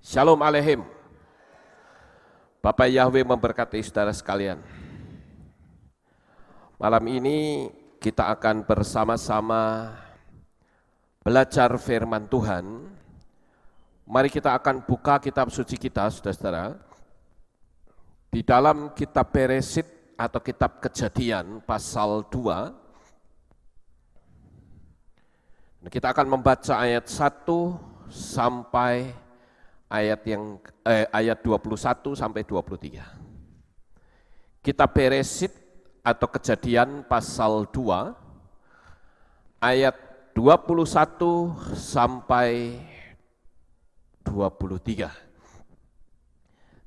Shalom Aleihim. Bapak Yahweh memberkati saudara sekalian. Malam ini kita akan bersama-sama belajar firman Tuhan. Mari kita akan buka kitab suci kita, saudara-saudara. Di dalam kitab Beresit atau kitab Kejadian pasal 2. Kita akan membaca ayat 1 sampai ayat 21 sampai 23. Kitab Beresit atau Kejadian pasal 2 ayat 21 sampai 23.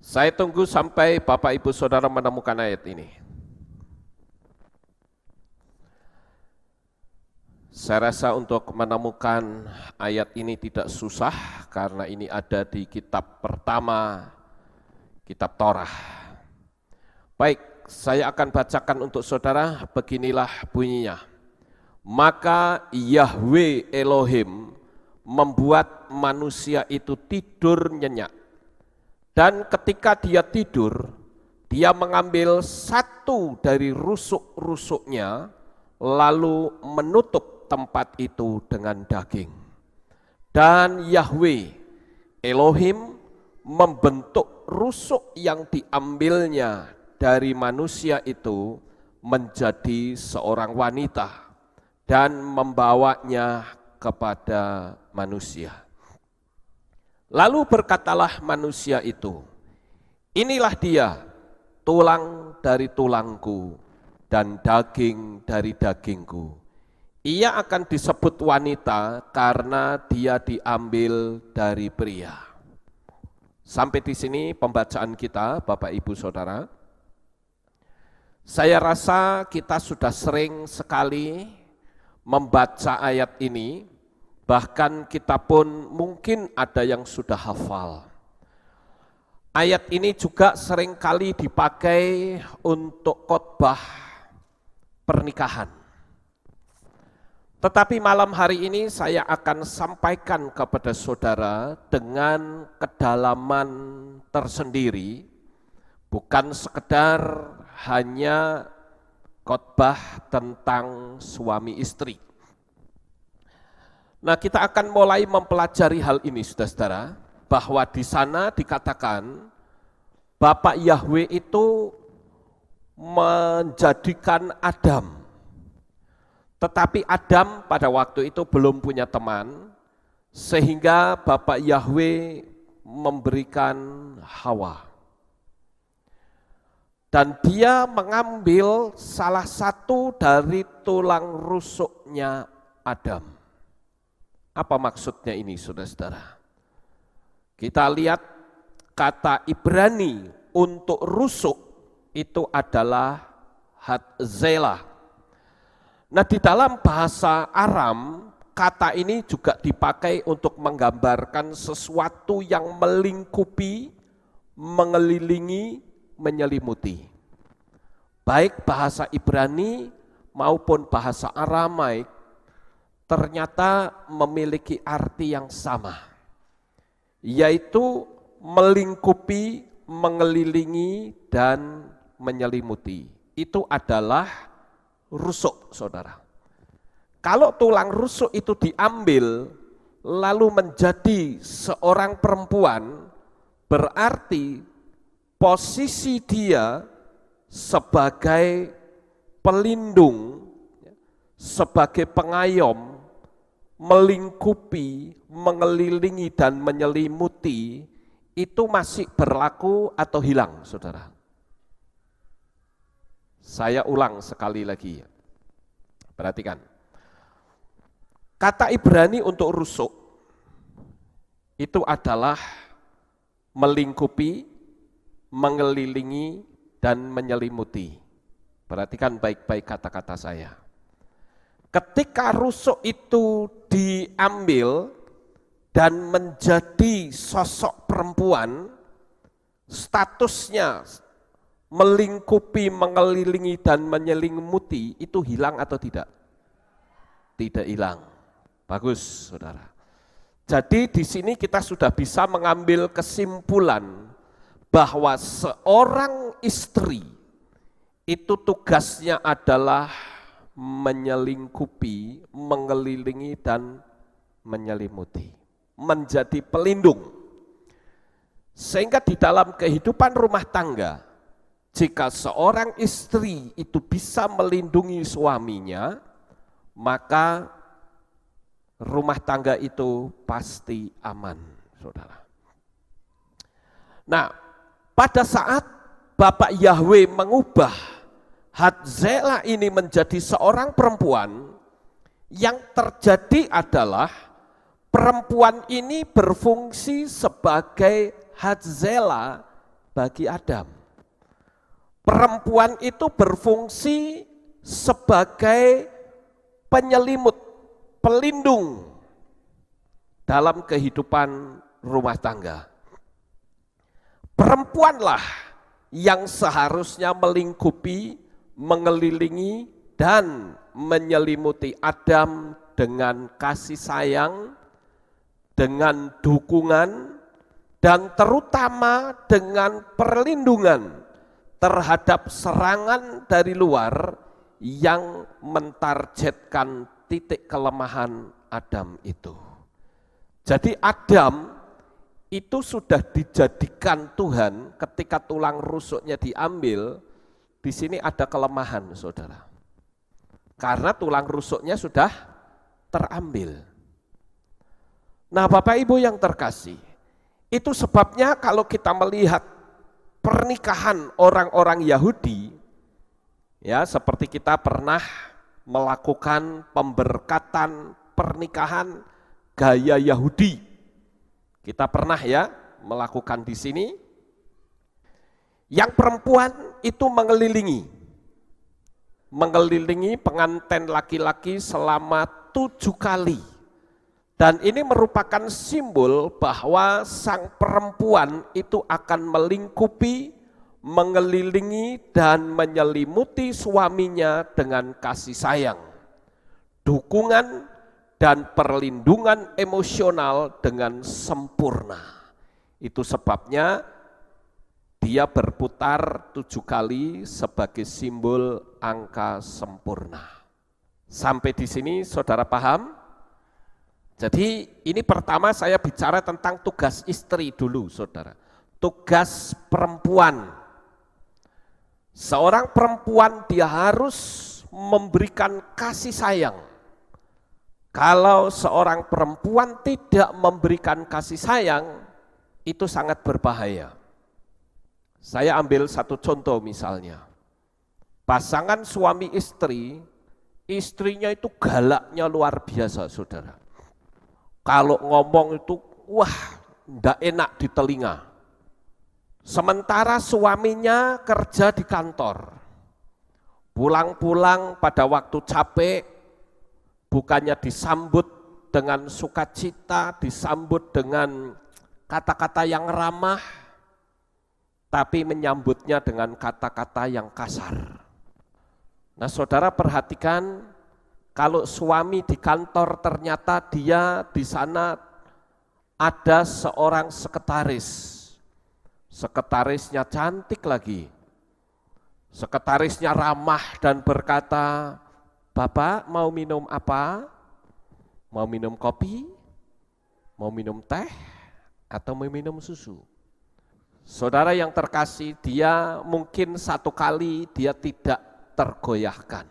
Saya tunggu sampai Bapak Ibu Saudara menemukan ayat ini. Saya rasa untuk menemukan ayat ini tidak susah karena ini ada di kitab pertama, kitab Torah. Baik, saya akan bacakan untuk saudara, beginilah bunyinya. Maka Yahweh Elohim membuat manusia itu tidur nyenyak. Dan ketika dia tidur, dia mengambil satu dari rusuk-rusuknya, lalu menutup tempat itu dengan daging. Dan Yahweh Elohim membentuk rusuk yang diambilnya dari manusia itu menjadi seorang wanita dan membawanya kepada manusia. Lalu berkatalah manusia itu, inilah dia, tulang dari tulangku dan daging dari dagingku. Ia akan disebut wanita karena dia diambil dari pria. Sampai di sini pembacaan kita, Bapak Ibu Saudara. Saya rasa kita sudah sering sekali membaca ayat ini, bahkan kita pun mungkin ada yang sudah hafal. Ayat ini juga sering kali dipakai untuk khotbah pernikahan. Tetapi malam hari ini saya akan sampaikan kepada saudara dengan kedalaman tersendiri, bukan sekedar hanya khotbah tentang suami istri. Nah, kita akan mulai mempelajari hal ini, saudara-saudara, bahwa di sana dikatakan Bapak Yahweh itu menjadikan Adam. Tetapi Adam pada waktu itu belum punya teman, sehingga Bapak Yahweh memberikan Hawa. Dan dia mengambil salah satu dari tulang rusuknya Adam. Apa maksudnya ini, saudara-saudara? Kita lihat kata Ibrani untuk rusuk itu adalah Hatzelah. Nah, di dalam bahasa Aram, kata ini juga dipakai untuk menggambarkan sesuatu yang melingkupi, mengelilingi, menyelimuti. Baik bahasa Ibrani maupun bahasa Aramaik ternyata memiliki arti yang sama, yaitu melingkupi, mengelilingi, dan menyelimuti. Itu adalah rusuk, saudara. Kalau tulang rusuk itu diambil lalu menjadi seorang perempuan, berarti posisi dia sebagai pelindung, sebagai pengayom, melingkupi, mengelilingi dan menyelimuti, itu masih berlaku atau hilang, saudara? Saya ulang sekali lagi. Perhatikan. Kata Ibrani untuk rusuk itu adalah melingkupi, mengelilingi, dan menyelimuti. Perhatikan baik-baik kata-kata saya. Ketika rusuk itu diambil dan menjadi sosok perempuan, statusnya melingkupi, mengelilingi, dan menyelimuti, itu hilang atau tidak? Tidak hilang. Bagus, saudara. Jadi di sini kita sudah bisa mengambil kesimpulan bahwa seorang istri itu tugasnya adalah menyelingkupi, mengelilingi dan menyelimuti, menjadi pelindung. Sehingga di dalam kehidupan rumah tangga, jika seorang istri itu bisa melindungi suaminya, maka rumah tangga itu pasti aman, saudara. Nah, pada saat Bapak Yahweh mengubah Hatzela ini menjadi seorang perempuan, yang terjadi adalah perempuan ini berfungsi sebagai Hatzela bagi Adam. Perempuan itu berfungsi sebagai penyelimut, pelindung dalam kehidupan rumah tangga. Perempuanlah yang seharusnya melingkupi, mengelilingi, dan menyelimuti Adam dengan kasih sayang, dengan dukungan, dan terutama dengan perlindungan terhadap serangan dari luar yang mentargetkan titik kelemahan Adam itu. Jadi Adam itu sudah dijadikan Tuhan ketika tulang rusuknya diambil, di sini ada kelemahan, saudara. Karena tulang rusuknya sudah terambil. Nah, Bapak Ibu yang terkasih, itu sebabnya kalau kita melihat pernikahan orang-orang Yahudi, ya seperti kita pernah melakukan pemberkatan pernikahan gaya Yahudi. Kita pernah ya melakukan di sini. Yang perempuan itu mengelilingi pengantin laki-laki selama 7 kali. Dan ini merupakan simbol bahwa sang perempuan itu akan melingkupi, mengelilingi dan menyelimuti suaminya dengan kasih sayang, dukungan dan perlindungan emosional dengan sempurna. Itu sebabnya dia berputar 7 kali sebagai simbol angka sempurna. Sampai di sini saudara paham? Jadi ini pertama saya bicara tentang tugas istri dulu, saudara. Tugas perempuan. Seorang perempuan dia harus memberikan kasih sayang. Kalau seorang perempuan tidak memberikan kasih sayang, itu sangat berbahaya. Saya ambil satu contoh misalnya. Pasangan suami istri, istrinya itu galaknya luar biasa, saudara. Kalau ngomong itu, wah, enggak enak di telinga. Sementara suaminya kerja di kantor. Pulang-pulang pada waktu capek, bukannya disambut dengan sukacita, disambut dengan kata-kata yang ramah, tapi menyambutnya dengan kata-kata yang kasar. Nah, saudara perhatikan, kalau suami di kantor ternyata dia di sana ada seorang sekretaris. Sekretarisnya cantik lagi. Sekretarisnya ramah dan berkata, "Bapak mau minum apa? Mau minum kopi? Mau minum teh? Atau mau minum susu?" Saudara yang terkasih, dia mungkin 1 kali dia tidak tergoyahkan.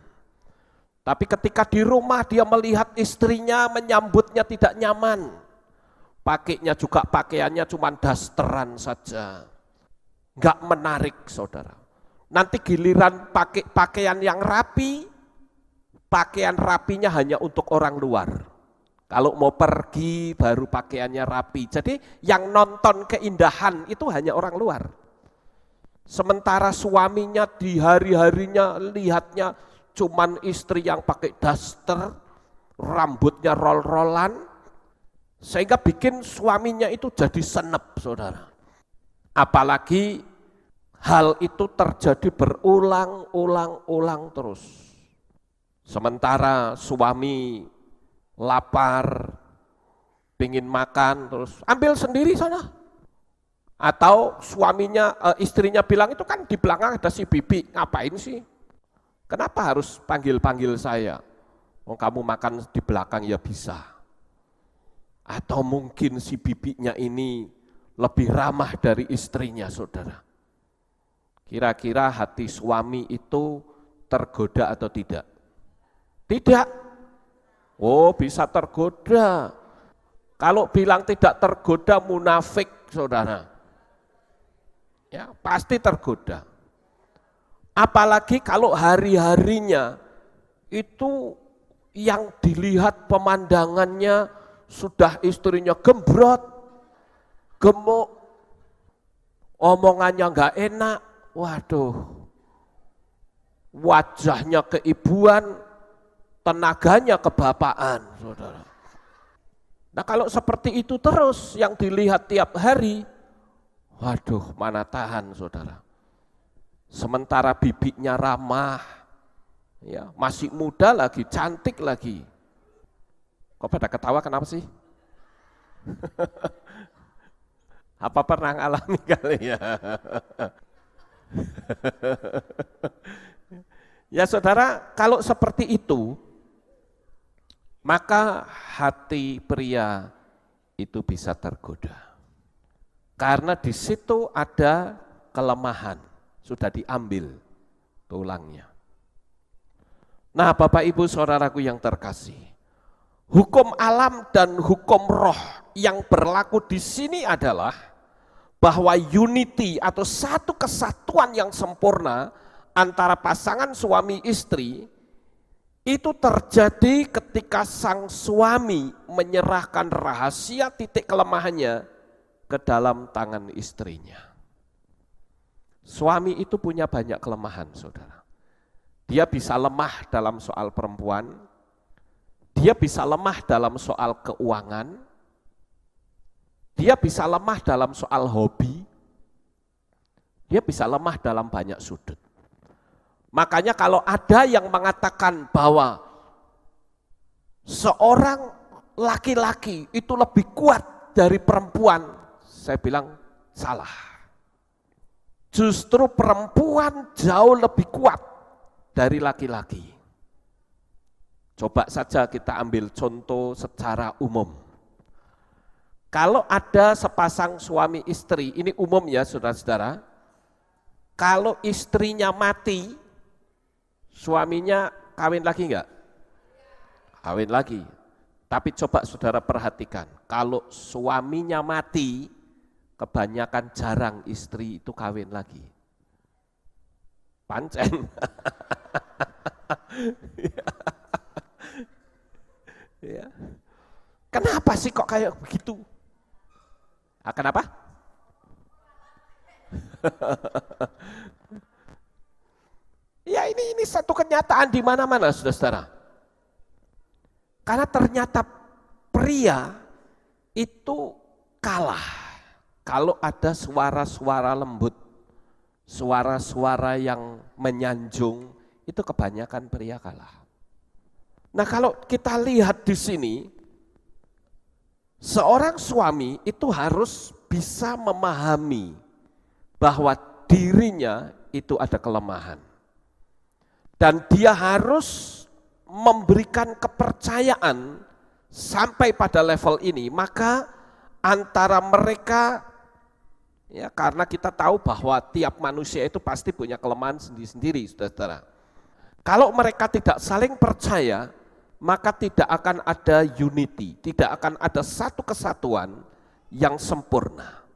Tapi ketika di rumah dia melihat istrinya menyambutnya tidak nyaman. Pakainya juga pakaiannya cuma dasteran saja. Enggak menarik, saudara. Nanti giliran pakai pakaian yang rapi, pakaian rapinya hanya untuk orang luar. Kalau mau pergi baru pakaiannya rapi. Jadi yang nonton keindahan itu hanya orang luar. Sementara suaminya di hari-harinya lihatnya cuman istri yang pakai daster, rambutnya roll-rollan, sehingga bikin suaminya itu jadi senep, saudara. Apalagi hal itu terjadi berulang-ulang terus. Sementara suami lapar, pingin makan terus ambil sendiri sana. Atau suaminya, istrinya bilang itu kan di belakang ada si bibi, ngapain sih? Kenapa harus panggil-panggil saya? Oh, kamu makan di belakang ya bisa. Atau mungkin si bibinya ini lebih ramah dari istrinya, saudara. Kira-kira hati suami itu tergoda atau tidak? Tidak. Oh, bisa tergoda. Kalau bilang tidak tergoda munafik, saudara. Ya, pasti tergoda. Apalagi kalau hari-harinya itu yang dilihat pemandangannya sudah istrinya gembrot, gemuk, omongannya enggak enak, waduh, wajahnya keibuan, tenaganya kebapaan, saudara. Nah kalau seperti itu terus yang dilihat tiap hari, waduh, mana tahan, saudara. Sementara bibiknya ramah, ya masih muda lagi, cantik lagi. Kok pada ketawa kenapa sih? Apa pernah ngalami kali ya? Ya saudara, kalau seperti itu, maka hati pria itu bisa tergoda. Karena di situ ada kelemahan, sudah diambil tulangnya. Nah Bapak Ibu saudaraku yang terkasih, hukum alam dan hukum roh yang berlaku di sini adalah bahwa unity atau satu kesatuan yang sempurna antara pasangan suami istri itu terjadi ketika sang suami menyerahkan rahasia titik kelemahannya ke dalam tangan istrinya. Suami itu punya banyak kelemahan, saudara. Dia bisa lemah dalam soal perempuan, dia bisa lemah dalam soal keuangan, dia bisa lemah dalam soal hobi, dia bisa lemah dalam banyak sudut. Makanya kalau ada yang mengatakan bahwa seorang laki-laki itu lebih kuat dari perempuan, saya bilang salah. Justru perempuan jauh lebih kuat dari laki-laki. Coba saja kita ambil contoh secara umum. Kalau ada sepasang suami istri, ini umum ya saudara-saudara, kalau istrinya mati, suaminya kawin lagi enggak? Kawin lagi. Tapi coba saudara perhatikan, kalau suaminya mati, kebanyakan jarang istri itu kawin lagi. Pancen. Ya. Kenapa sih kok kayak begitu? Ah, kenapa? Ya ini satu kenyataan di mana-mana saudara-saudara. Karena ternyata pria itu kalah kalau ada suara-suara lembut, suara-suara yang menyanjung, itu kebanyakan pria kalah. Nah kalau kita lihat di sini, seorang suami itu harus bisa memahami bahwa dirinya itu ada kelemahan. Dan dia harus memberikan kepercayaan sampai pada level ini, maka antara mereka, ya karena kita tahu bahwa tiap manusia itu pasti punya kelemahan sendiri-sendiri, saudara-saudara. Kalau mereka tidak saling percaya, maka tidak akan ada unity, tidak akan ada satu kesatuan yang sempurna.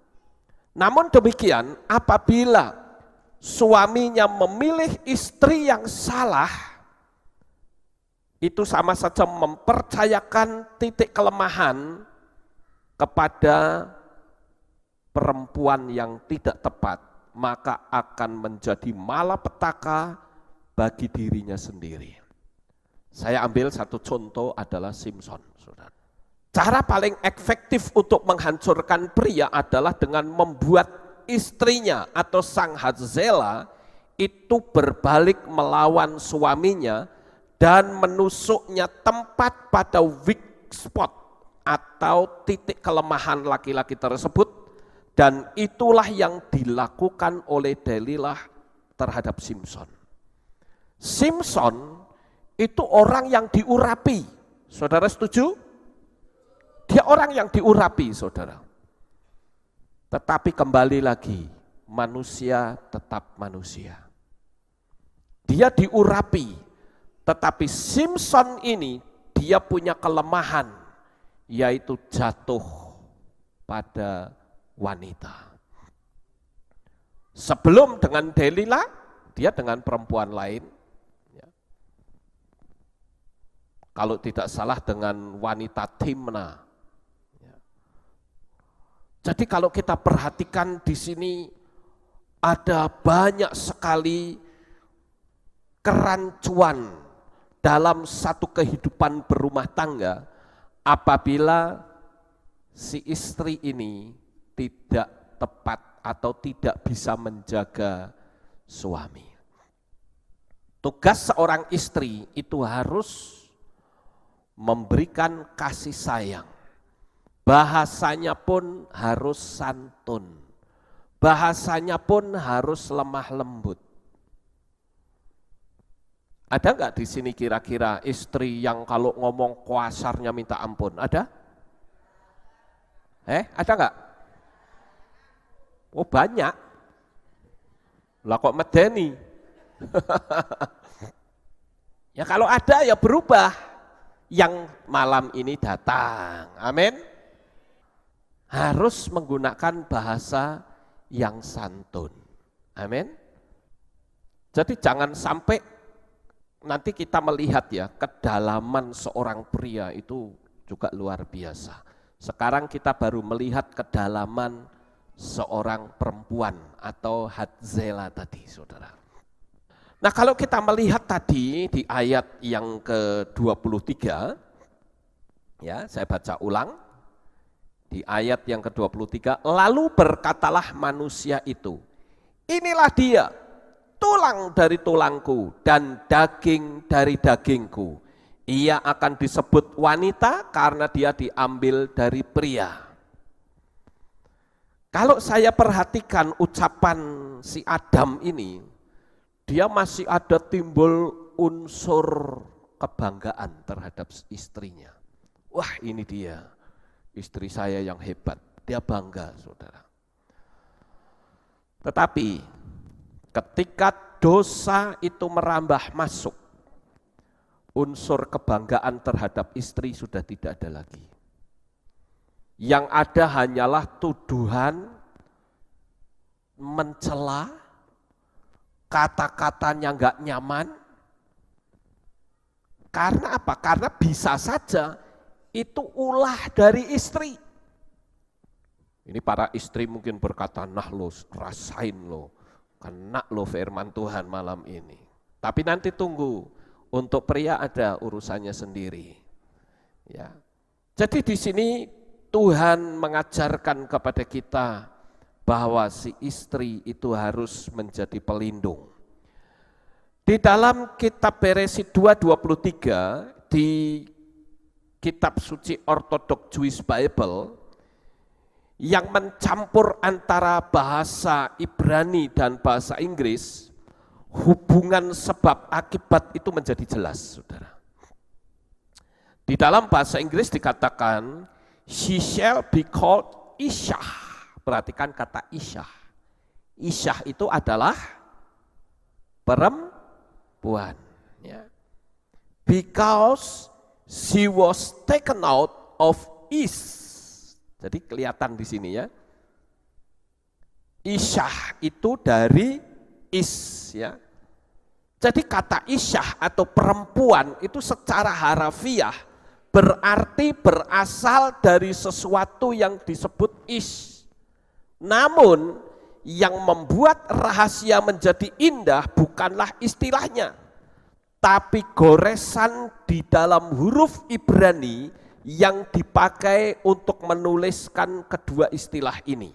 Namun demikian, apabila suaminya memilih istri yang salah, itu sama saja mempercayakan titik kelemahan kepada perempuan yang tidak tepat, maka akan menjadi malapetaka bagi dirinya sendiri. Saya ambil satu contoh adalah Simpson, saudara. Cara paling efektif untuk menghancurkan pria adalah dengan membuat istrinya atau sang Hatzela itu berbalik melawan suaminya dan menusuknya tempat pada weak spot atau titik kelemahan laki-laki tersebut, dan itulah yang dilakukan oleh Delilah terhadap Simson. Simson itu orang yang diurapi, saudara setuju? Dia orang yang diurapi, saudara. Tetapi kembali lagi, manusia tetap manusia. Dia diurapi, tetapi Simson ini dia punya kelemahan, yaitu jatuh pada wanita. Sebelum dengan Delilah, dia dengan perempuan lain. Kalau tidak salah dengan wanita Timna. Jadi kalau kita perhatikan di sini ada banyak sekali kerancuan dalam satu kehidupan berumah tangga apabila si istri ini tidak tepat atau tidak bisa menjaga suami. Tugas seorang istri itu harus memberikan kasih sayang. Bahasanya pun harus santun. Bahasanya pun harus lemah lembut. Ada enggak di sini kira-kira istri yang kalau ngomong kasarnya minta ampun? Ada? Ada enggak? Oh banyak. Lah kok medeni? Ya kalau ada ya berubah. Yang malam ini datang. Amin. Harus menggunakan bahasa yang santun. Amin. Jadi jangan sampai nanti kita melihat ya, kedalaman seorang pria itu juga luar biasa. Sekarang kita baru melihat kedalaman seorang perempuan atau Hadzela tadi, saudara. Nah kalau kita melihat tadi di ayat yang ke-23, ya saya baca ulang. Di ayat yang ke-23, lalu berkatalah manusia itu, inilah dia, tulang dari tulangku dan daging dari dagingku. Ia akan disebut wanita karena dia diambil dari pria. Kalau saya perhatikan ucapan si Adam ini, dia masih ada timbul unsur kebanggaan terhadap istrinya. Wah ini dia. Istri saya yang hebat, dia bangga, saudara. Tetapi ketika dosa itu merambah masuk, unsur kebanggaan terhadap istri sudah tidak ada lagi. Yang ada hanyalah tuduhan, mencela, kata-katanya enggak nyaman. Karena apa? Karena bisa saja itu ulah dari istri. Ini para istri mungkin berkata, nah lo rasain lo, kena lo firman Tuhan malam ini. Tapi nanti tunggu, untuk pria ada urusannya sendiri. Ya. Jadi di sini Tuhan mengajarkan kepada kita bahwa si istri itu harus menjadi pelindung. Di dalam kitab Beresi 2:23 di Kitab Suci Orthodox Jewish Bible yang mencampur antara bahasa Ibrani dan bahasa Inggris, hubungan sebab akibat itu menjadi jelas, saudara. Di dalam bahasa Inggris dikatakan, she shall be called Ishah. Perhatikan kata Ishah. Ishah itu adalah perempuan. Ya. Because she was taken out of Is. Jadi kelihatan di sini ya. Isyah itu dari Is ya. Jadi kata Isyah atau perempuan itu secara harafiah berarti berasal dari sesuatu yang disebut Is. Namun yang membuat rahasia menjadi indah bukanlah istilahnya, tapi goresan di dalam huruf Ibrani yang dipakai untuk menuliskan kedua istilah ini.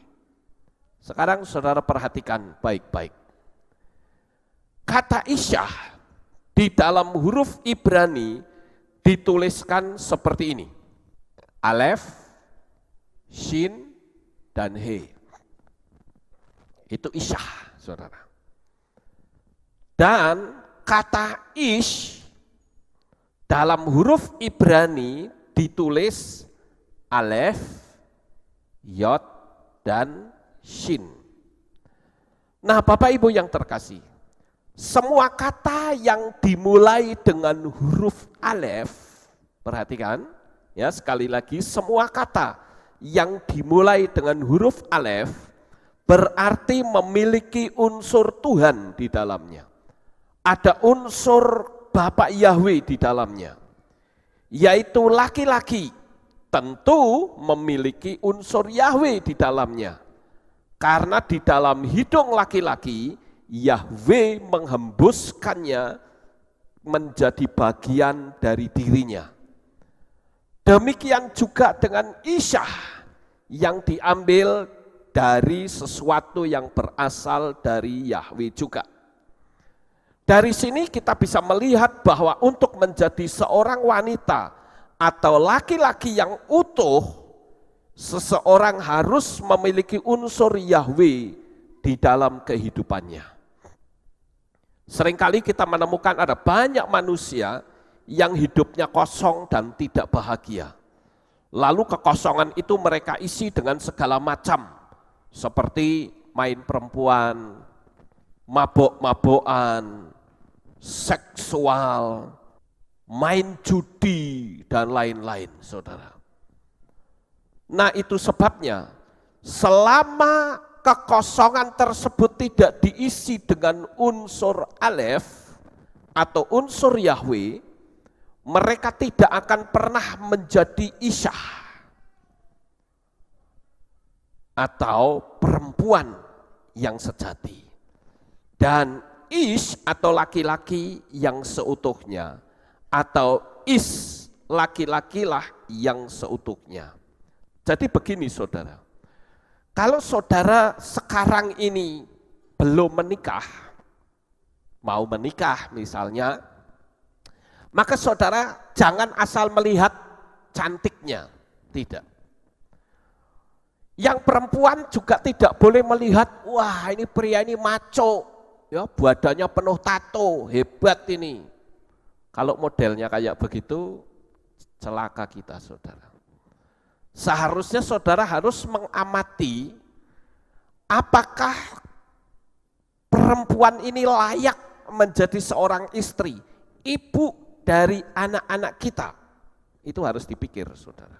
Sekarang saudara perhatikan baik-baik. Kata Isyah di dalam huruf Ibrani dituliskan seperti ini. Alef, Shin, dan He. Itu isyah, saudara. Dan kata ish dalam huruf Ibrani ditulis Alef, Yod, dan Shin. Nah, Bapak Ibu yang terkasih, semua kata yang dimulai dengan huruf Alef, perhatikan ya, sekali lagi, semua kata yang dimulai dengan huruf Alef berarti memiliki unsur Tuhan di dalamnya. Ada unsur Bapa Yahweh di dalamnya, yaitu laki-laki tentu memiliki unsur Yahweh di dalamnya. Karena di dalam hidung laki-laki, Yahweh menghembuskannya menjadi bagian dari dirinya. Demikian juga dengan isyah yang diambil dari sesuatu yang berasal dari Yahweh juga. Dari sini kita bisa melihat bahwa untuk menjadi seorang wanita atau laki-laki yang utuh, seseorang harus memiliki unsur Yahweh di dalam kehidupannya. Seringkali kita menemukan ada banyak manusia yang hidupnya kosong dan tidak bahagia. Lalu kekosongan itu mereka isi dengan segala macam, seperti main perempuan, mabok-mabokan, seksual, main judi, dan lain-lain, saudara. Nah, itu sebabnya selama kekosongan tersebut tidak diisi dengan unsur Alef atau unsur Yahweh, mereka tidak akan pernah menjadi isyah atau perempuan yang sejati. Dan ish atau laki-laki yang seutuhnya, atau is laki-lakilah yang seutuhnya. Jadi begini saudara, kalau saudara sekarang ini belum menikah, mau menikah misalnya, maka saudara jangan asal melihat cantiknya, tidak. Yang perempuan juga tidak boleh melihat, wah ini pria ini maco, ya badannya penuh tato, hebat ini. Kalau modelnya kayak begitu, celaka kita saudara. Seharusnya saudara harus mengamati apakah perempuan ini layak menjadi seorang istri, ibu dari anak-anak kita. Itu harus dipikir saudara.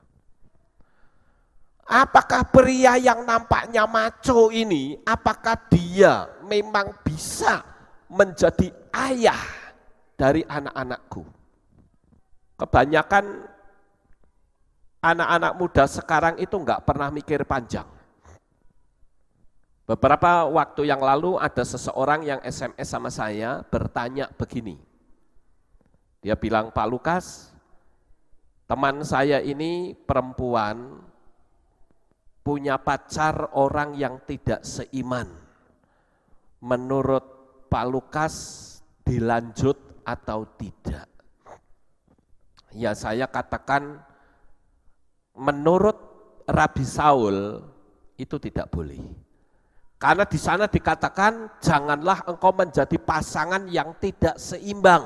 Apakah pria yang nampaknya maco ini, apakah dia memang bisa menjadi ayah dari anak-anakku? Kebanyakan anak-anak muda sekarang itu enggak pernah mikir panjang. Beberapa waktu yang lalu ada seseorang yang SMS sama saya bertanya begini. Dia bilang, Pak Lukas, teman saya ini perempuan punya pacar orang yang tidak seiman. Menurut Pak Lukas dilanjut atau tidak? Ya saya katakan menurut Rabi Saul itu tidak boleh. Karena di sana dikatakan janganlah engkau menjadi pasangan yang tidak seimbang.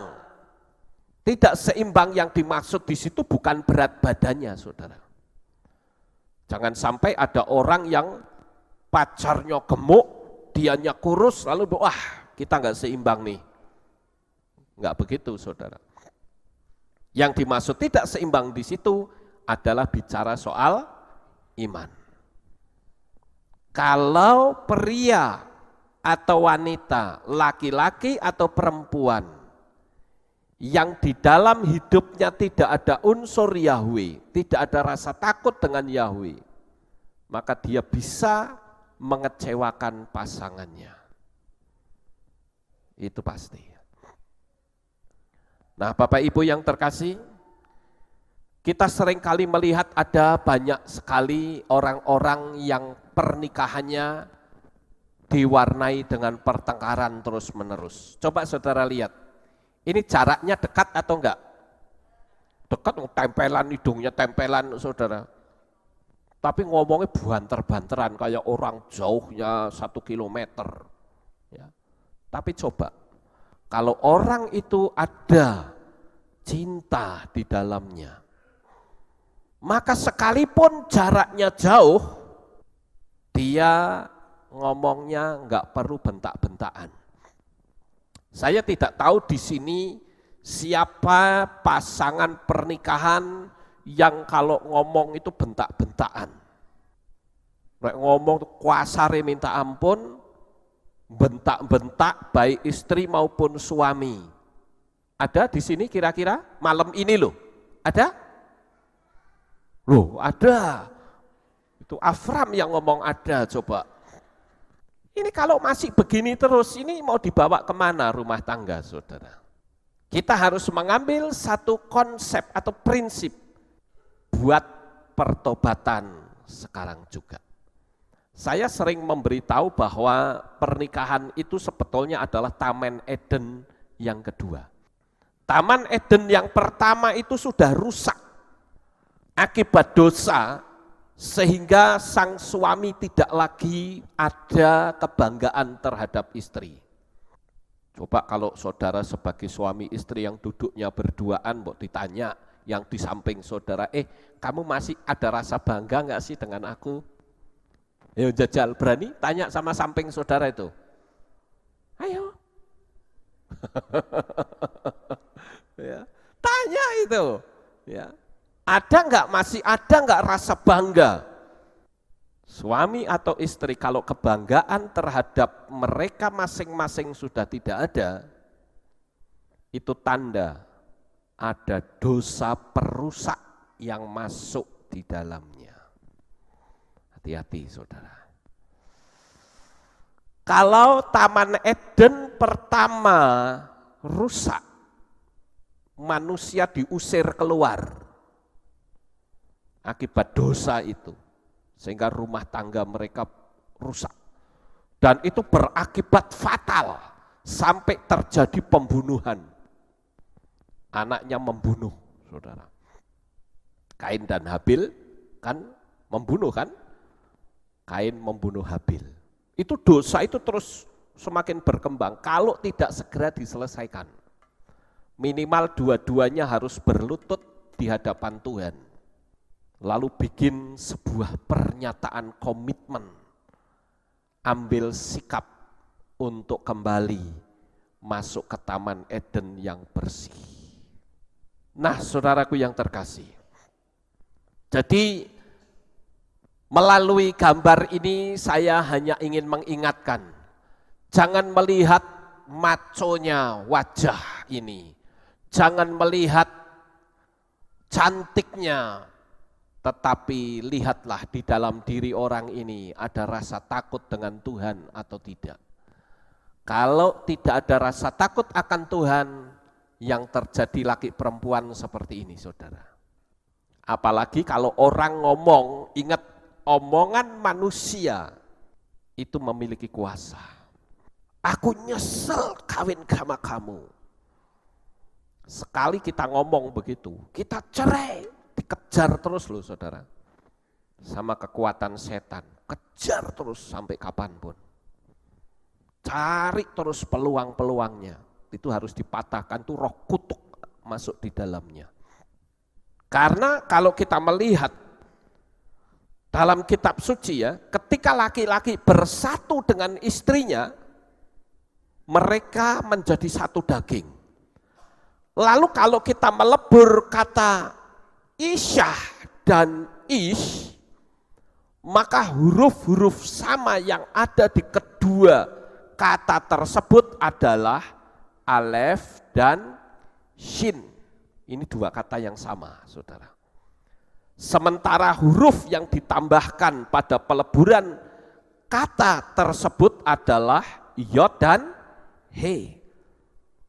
Tidak seimbang yang dimaksud di situ bukan berat badannya, saudara. Jangan sampai ada orang yang pacarnya gemuk, dianya kurus, lalu wah kita nggak seimbang nih. Nggak begitu, saudara. Yang dimaksud tidak seimbang di situ adalah bicara soal iman. Kalau pria atau wanita, laki-laki atau perempuan yang di dalam hidupnya tidak ada unsur Yahweh, tidak ada rasa takut dengan Yahweh, maka dia bisa mengecewakan pasangannya. Itu pasti. Nah, Bapak Ibu yang terkasih, kita seringkali melihat ada banyak sekali orang-orang yang pernikahannya diwarnai dengan pertengkaran terus-menerus. Coba saudara lihat, ini jaraknya dekat atau enggak? dekat tempelan hidungnya, tempelan saudara. Tapi ngomongnya banter-banteran kayak orang jauhnya 1 kilometer. Ya. Tapi coba, kalau orang itu ada cinta di dalamnya, maka sekalipun jaraknya jauh, dia ngomongnya enggak perlu bentak-bentakan. Saya tidak tahu di sini siapa pasangan pernikahan yang kalau ngomong itu bentak-bentakan. Ngomong kuasare minta ampun, bentak-bentak baik istri maupun suami. Ada di sini kira-kira malam ini loh? Ada? Loh, ada. Itu Afram yang ngomong ada, coba. Ini kalau masih begini terus, ini mau dibawa kemana rumah tangga, saudara? Kita harus mengambil satu konsep atau prinsip buat pertobatan sekarang juga. Saya sering memberitahu bahwa pernikahan itu sebetulnya adalah Taman Eden yang kedua. Taman Eden yang pertama itu sudah rusak akibat dosa, sehingga sang suami tidak lagi ada kebanggaan terhadap istri. Coba kalau saudara sebagai suami istri yang duduknya berduaan, mau ditanya yang di samping saudara, kamu masih ada rasa bangga enggak sih dengan aku? Ayo jajal, berani tanya sama samping saudara itu. Ayo. Ya, tanya itu. Ya. Masih ada enggak rasa bangga? Suami atau istri kalau kebanggaan terhadap mereka masing-masing sudah tidak ada, itu tanda ada dosa perusak yang masuk di dalamnya. Hati-hati saudara. Kalau Taman Eden pertama rusak, manusia diusir keluar akibat dosa itu, sehingga rumah tangga mereka rusak. Dan itu berakibat fatal sampai terjadi pembunuhan. Anaknya membunuh, saudara. Kain dan Habil kan membunuh kan? Kain membunuh Habil. Itu dosa itu terus semakin berkembang kalau tidak segera diselesaikan. Minimal dua-duanya harus berlutut di hadapan Tuhan. Lalu bikin sebuah pernyataan komitmen, ambil sikap untuk kembali masuk ke Taman Eden yang bersih. Nah, saudaraku yang terkasih, jadi melalui gambar ini saya hanya ingin mengingatkan, jangan melihat maconya wajah ini, jangan melihat cantiknya, tetapi lihatlah di dalam diri orang ini ada rasa takut dengan Tuhan atau tidak. Kalau tidak ada rasa takut akan Tuhan, yang terjadi laki perempuan seperti ini, saudara. Apalagi kalau orang ngomong, ingat omongan manusia itu memiliki kuasa. Aku nyesel kawin sama kamu. Sekali kita ngomong begitu, kita cerai, dikejar terus loh saudara. Sama kekuatan setan, kejar terus sampai kapanpun. Cari terus peluang-peluangnya. Itu harus dipatahkan, tuh roh kutuk masuk di dalamnya. Karena kalau kita melihat dalam kitab suci ya, ketika laki-laki bersatu dengan istrinya, mereka menjadi satu daging. Lalu kalau kita melebur kata isyah dan ish, maka huruf-huruf sama yang ada di kedua kata tersebut adalah alef dan shin. Ini dua kata yang sama, saudara. Sementara huruf yang ditambahkan pada peleburan kata tersebut adalah yod dan he.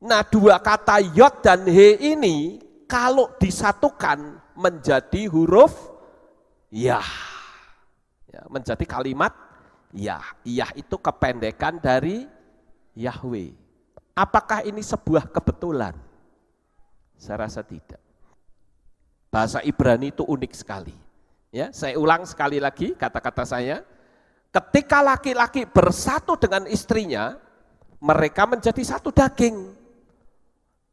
Nah, dua kata yod dan he ini kalau disatukan menjadi huruf yah. Ya, menjadi kalimat yah. Yah itu kependekan dari Yahweh. Apakah ini sebuah kebetulan? Saya rasa tidak. Bahasa Ibrani itu unik sekali. Ya, saya ulang sekali lagi kata-kata saya. Ketika laki-laki bersatu dengan istrinya, mereka menjadi satu daging.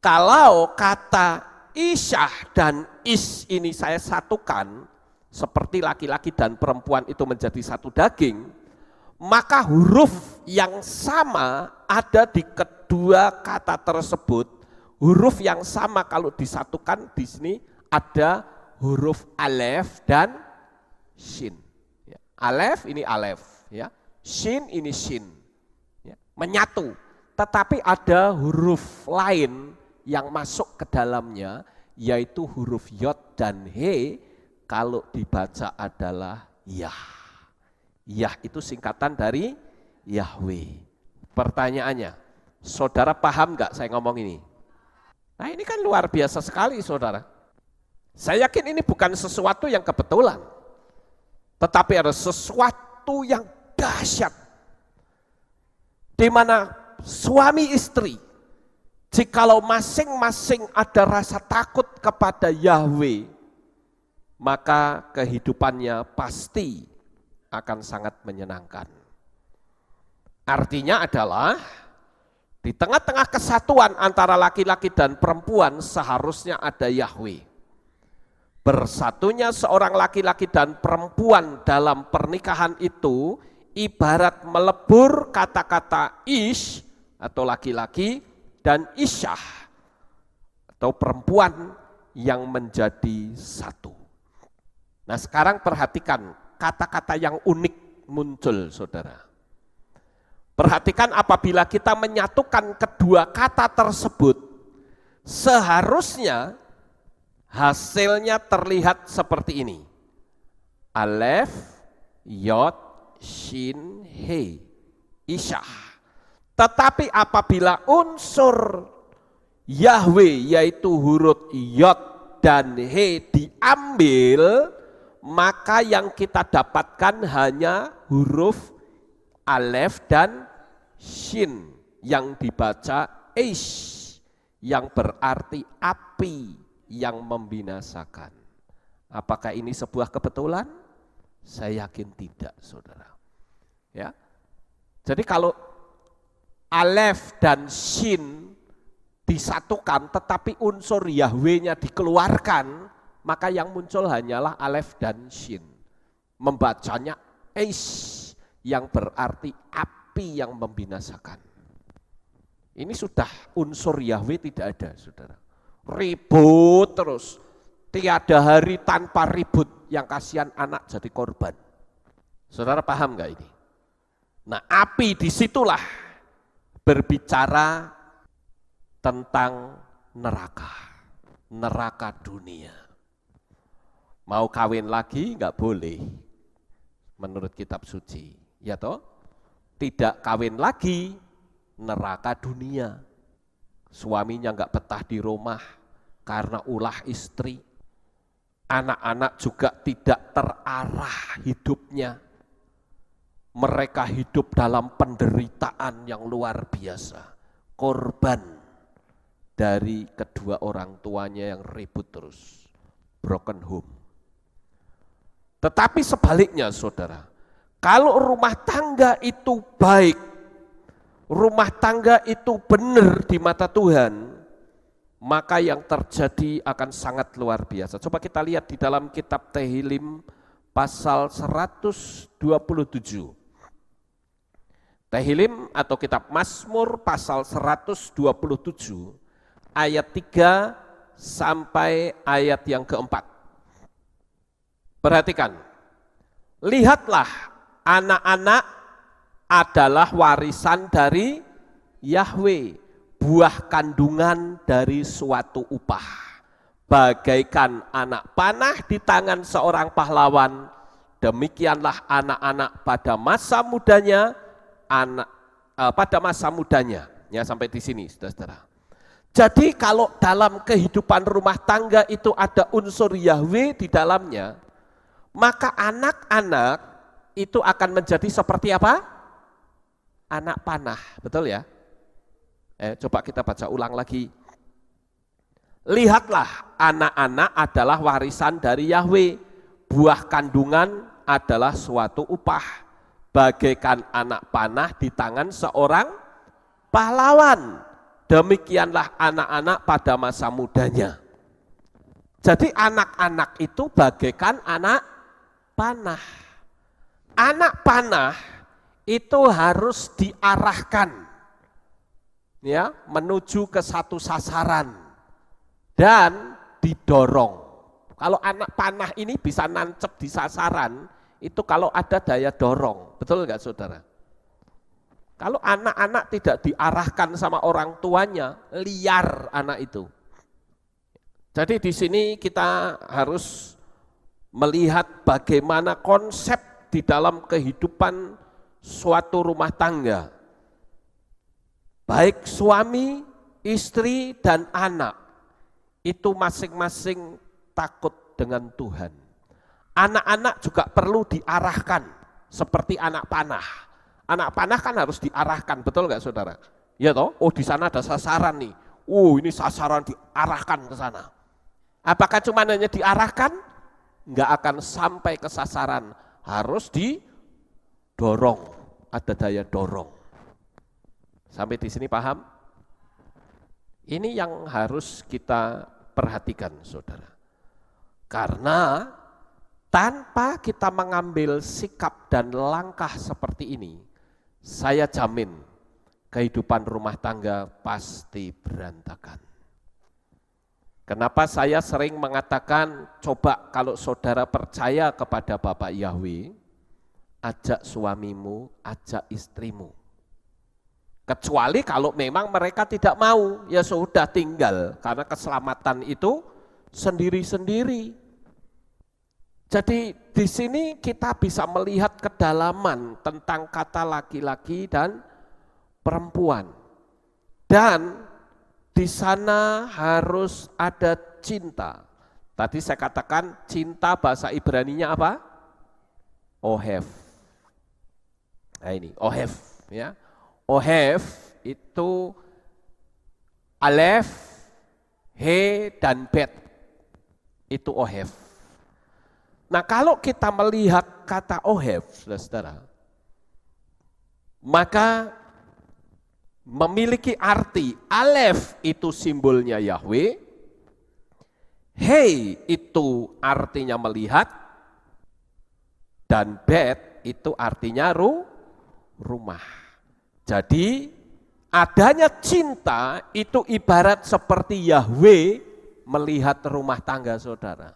Kalau kata isyah dan is ini saya satukan, seperti laki-laki dan perempuan itu menjadi satu daging, maka huruf yang sama ada di kedua kata tersebut. Huruf yang sama kalau disatukan di sini ada huruf alef dan shin. Alef ini alef, ya. Shin ini shin, ya. Menyatu. Tetapi ada huruf lain yang masuk ke dalamnya, yaitu huruf yod dan he. Kalau dibaca adalah yah. Yah itu singkatan dari Yahweh. Pertanyaannya, saudara paham nggak saya ngomong ini? Nah ini kan luar biasa sekali saudara. Saya yakin ini bukan sesuatu yang kebetulan, tetapi ada sesuatu yang dahsyat, di mana suami istri, jikalau masing-masing ada rasa takut kepada Yahweh, maka kehidupannya pasti akan sangat menyenangkan. Artinya adalah di tengah-tengah kesatuan antara laki-laki dan perempuan seharusnya ada Yahweh. Bersatunya seorang laki-laki dan perempuan dalam pernikahan itu ibarat melebur kata-kata ish atau laki-laki dan isyah atau perempuan yang menjadi satu. Nah sekarang perhatikan kata-kata yang unik muncul saudara. Perhatikan apabila kita menyatukan kedua kata tersebut, seharusnya hasilnya terlihat seperti ini. Alef, yod, shin, he, isyah. Tetapi apabila unsur Yahweh yaitu huruf yod dan he diambil, maka yang kita dapatkan hanya huruf alef dan shin yang dibaca ish, yang berarti api yang membinasakan. Apakah ini sebuah kebetulan? Saya yakin tidak, saudara. Ya. Jadi kalau alef dan shin disatukan tetapi unsur Yahweh-nya dikeluarkan, maka yang muncul hanyalah alef dan shin. Membacanya ish yang berarti api yang membinasakan. Ini sudah unsur Yahweh tidak ada, saudara. Ribut terus, tiada hari tanpa ribut, yang kasihan anak jadi korban. Saudara paham nggak ini? Nah api disitulah berbicara tentang neraka, neraka dunia. Mau kawin lagi nggak boleh menurut kitab suci, ya toh? Tidak kawin lagi, neraka dunia. Suaminya nggak betah di rumah karena ulah istri. Anak-anak juga tidak terarah hidupnya. Mereka hidup dalam penderitaan yang luar biasa. Korban dari kedua orang tuanya yang ribut terus. Broken home. Tetapi sebaliknya saudara, kalau rumah tangga itu baik, rumah tangga itu benar di mata Tuhan, maka yang terjadi akan sangat luar biasa. Coba kita lihat di dalam kitab Tehillim pasal 127. Tehillim atau kitab Mazmur pasal 127 ayat 3 sampai ayat yang keempat. Perhatikan, lihatlah anak-anak adalah warisan dari Yahweh, buah kandungan dari suatu upah. Bagaikan anak panah di tangan seorang pahlawan, demikianlah anak-anak pada masa mudanya, ya sampai di sini saudara-saudara. Jadi kalau dalam kehidupan rumah tangga itu ada unsur Yahweh di dalamnya, maka anak-anak itu akan menjadi seperti apa? Anak panah, betul ya? Coba kita baca ulang lagi. Lihatlah, anak-anak adalah warisan dari Yahweh, buah kandungan adalah suatu upah, bagaikan anak panah di tangan seorang pahlawan. Demikianlah anak-anak pada masa mudanya. Jadi anak-anak itu bagaikan anak panah. Anak panah itu harus diarahkan ya, menuju ke satu sasaran dan didorong. Kalau anak panah ini bisa nancep di sasaran, itu kalau ada daya dorong. Betul enggak saudara? Kalau anak-anak tidak diarahkan sama orang tuanya, liar anak itu. Jadi di sini kita harus melihat bagaimana konsep di dalam kehidupan suatu rumah tangga. Baik suami, istri, dan anak, itu masing-masing takut dengan Tuhan. Anak-anak juga perlu diarahkan seperti anak panah. Anak panah kan harus diarahkan, betul nggak saudara? Ya toh, oh di sana ada sasaran nih. Ini sasaran diarahkan ke sana. Apakah cuma hanya diarahkan? Nggak akan sampai ke sasaran, harus didorong, ada daya dorong. Sampai di sini paham? Ini yang harus kita perhatikan saudara. Karena tanpa kita mengambil sikap dan langkah seperti ini, saya jamin kehidupan rumah tangga pasti berantakan. Kenapa saya sering mengatakan, coba kalau saudara percaya kepada Bapak Yahweh, ajak suamimu, ajak istrimu. Kecuali kalau memang mereka tidak mau, ya sudah tinggal, karena keselamatan itu sendiri-sendiri. Jadi di sini kita bisa melihat kedalaman tentang kata laki-laki dan perempuan. Dan di sana harus ada cinta. Tadi saya katakan cinta bahasa Ibraninya apa? Ohev. Nah ini, Ohev ya. Ohev itu Alef, He, dan Bet. Itu Ohev. Nah kalau kita melihat kata Ohev, saudara, maka memiliki arti. Alef itu simbolnya Yahweh, Hei itu artinya melihat, dan Bet itu artinya rumah. Jadi adanya cinta itu ibarat seperti Yahweh melihat rumah tangga saudara.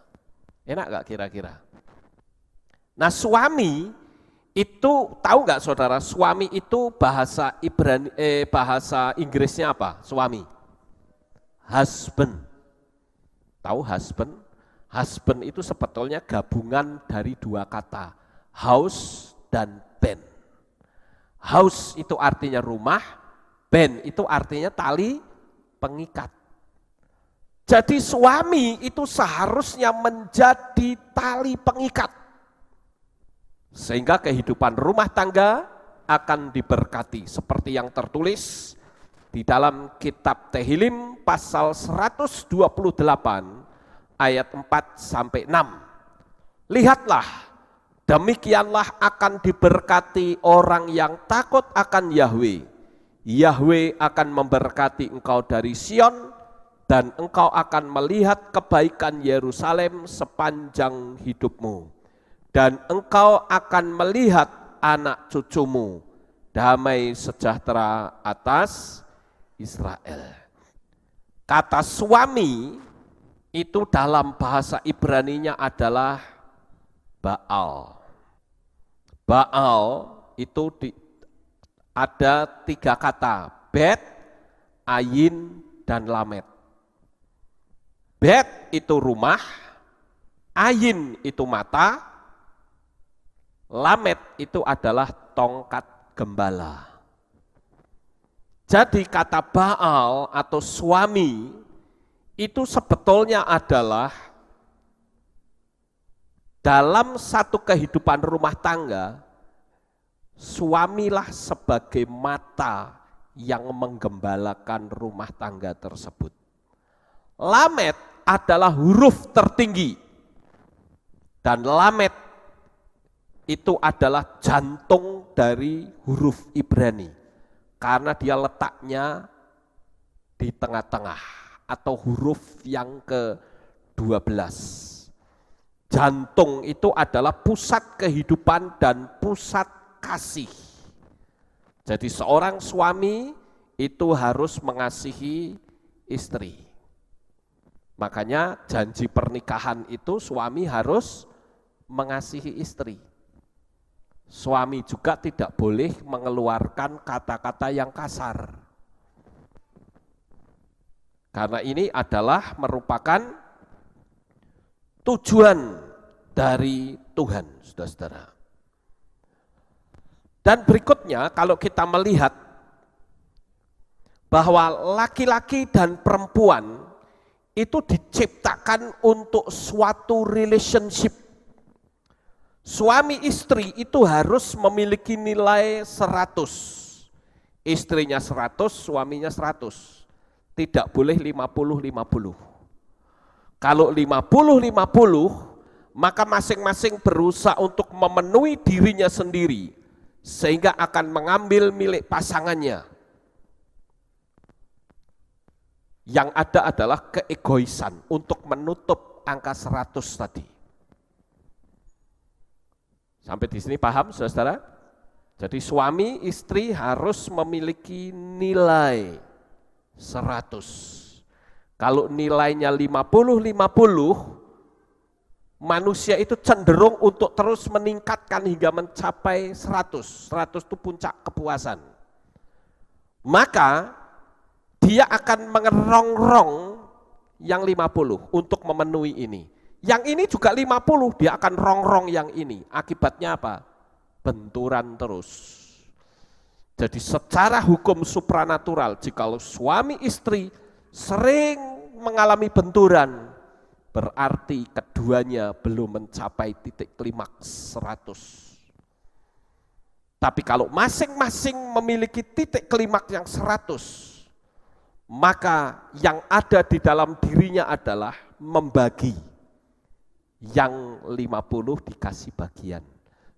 Enak gak kira-kira? Nah suami itu tahu nggak saudara, suami itu bahasa bahasa Inggrisnya apa? Suami, husband. Tahu husband? Husband itu sebetulnya gabungan dari dua kata, house dan band. House itu artinya rumah, band itu artinya tali pengikat. Jadi suami itu seharusnya menjadi tali pengikat. Sehingga kehidupan rumah tangga akan diberkati seperti yang tertulis di dalam kitab Tehillim pasal 128 ayat 4 sampai 6. Lihatlah, demikianlah akan diberkati orang yang takut akan Yahweh. Yahweh akan memberkati engkau dari Sion dan engkau akan melihat kebaikan Yerusalem sepanjang hidupmu. Dan engkau akan melihat anak cucumu, damai sejahtera atas Israel. Kata suami itu dalam bahasa Ibraninya adalah Baal. Baal itu ada tiga kata, Bet, Ayin, dan Lamet. Bet itu rumah, Ayin itu mata, Lamet itu adalah tongkat gembala. Jadi kata Baal atau suami itu sebetulnya adalah dalam satu kehidupan rumah tangga, suamilah sebagai mata yang menggembalakan rumah tangga tersebut. Lamed adalah huruf tertinggi. Dan lamed itu adalah jantung dari huruf Ibrani. Karena dia letaknya di tengah-tengah atau huruf yang ke-12. Jantung itu adalah pusat kehidupan dan pusat kasih. Jadi seorang suami itu harus mengasihi istri. Makanya janji pernikahan itu suami harus mengasihi istri. Suami juga tidak boleh mengeluarkan kata-kata yang kasar. Karena ini adalah merupakan tujuan dari Tuhan, saudara-saudara. Dan berikutnya kalau kita melihat bahwa laki-laki dan perempuan itu diciptakan untuk suatu relationship. Suami istri itu harus memiliki nilai 100. Istrinya 100, suaminya 100. Tidak boleh 50-50. Kalau 50-50, maka masing-masing berusaha untuk memenuhi dirinya sendiri, sehingga akan mengambil milik pasangannya. Yang ada adalah keegoisan untuk menutup angka 100 tadi. Sampai di sini paham, saudara? Jadi suami istri harus memiliki nilai 100. Kalau nilainya 50-50, manusia itu cenderung untuk terus meningkatkan hingga mencapai 100. 100 itu puncak kepuasan. Maka dia akan mengerongrong yang 50 untuk memenuhi ini. Yang ini juga 50, dia akan rongrong yang ini. Akibatnya apa? Benturan terus. Jadi secara hukum supranatural, jika suami istri sering mengalami benturan, berarti keduanya belum mencapai titik klimaks 100. Tapi kalau masing-masing memiliki titik klimaks yang 100, maka yang ada di dalam dirinya adalah membagi. Yang 50 dikasih bagian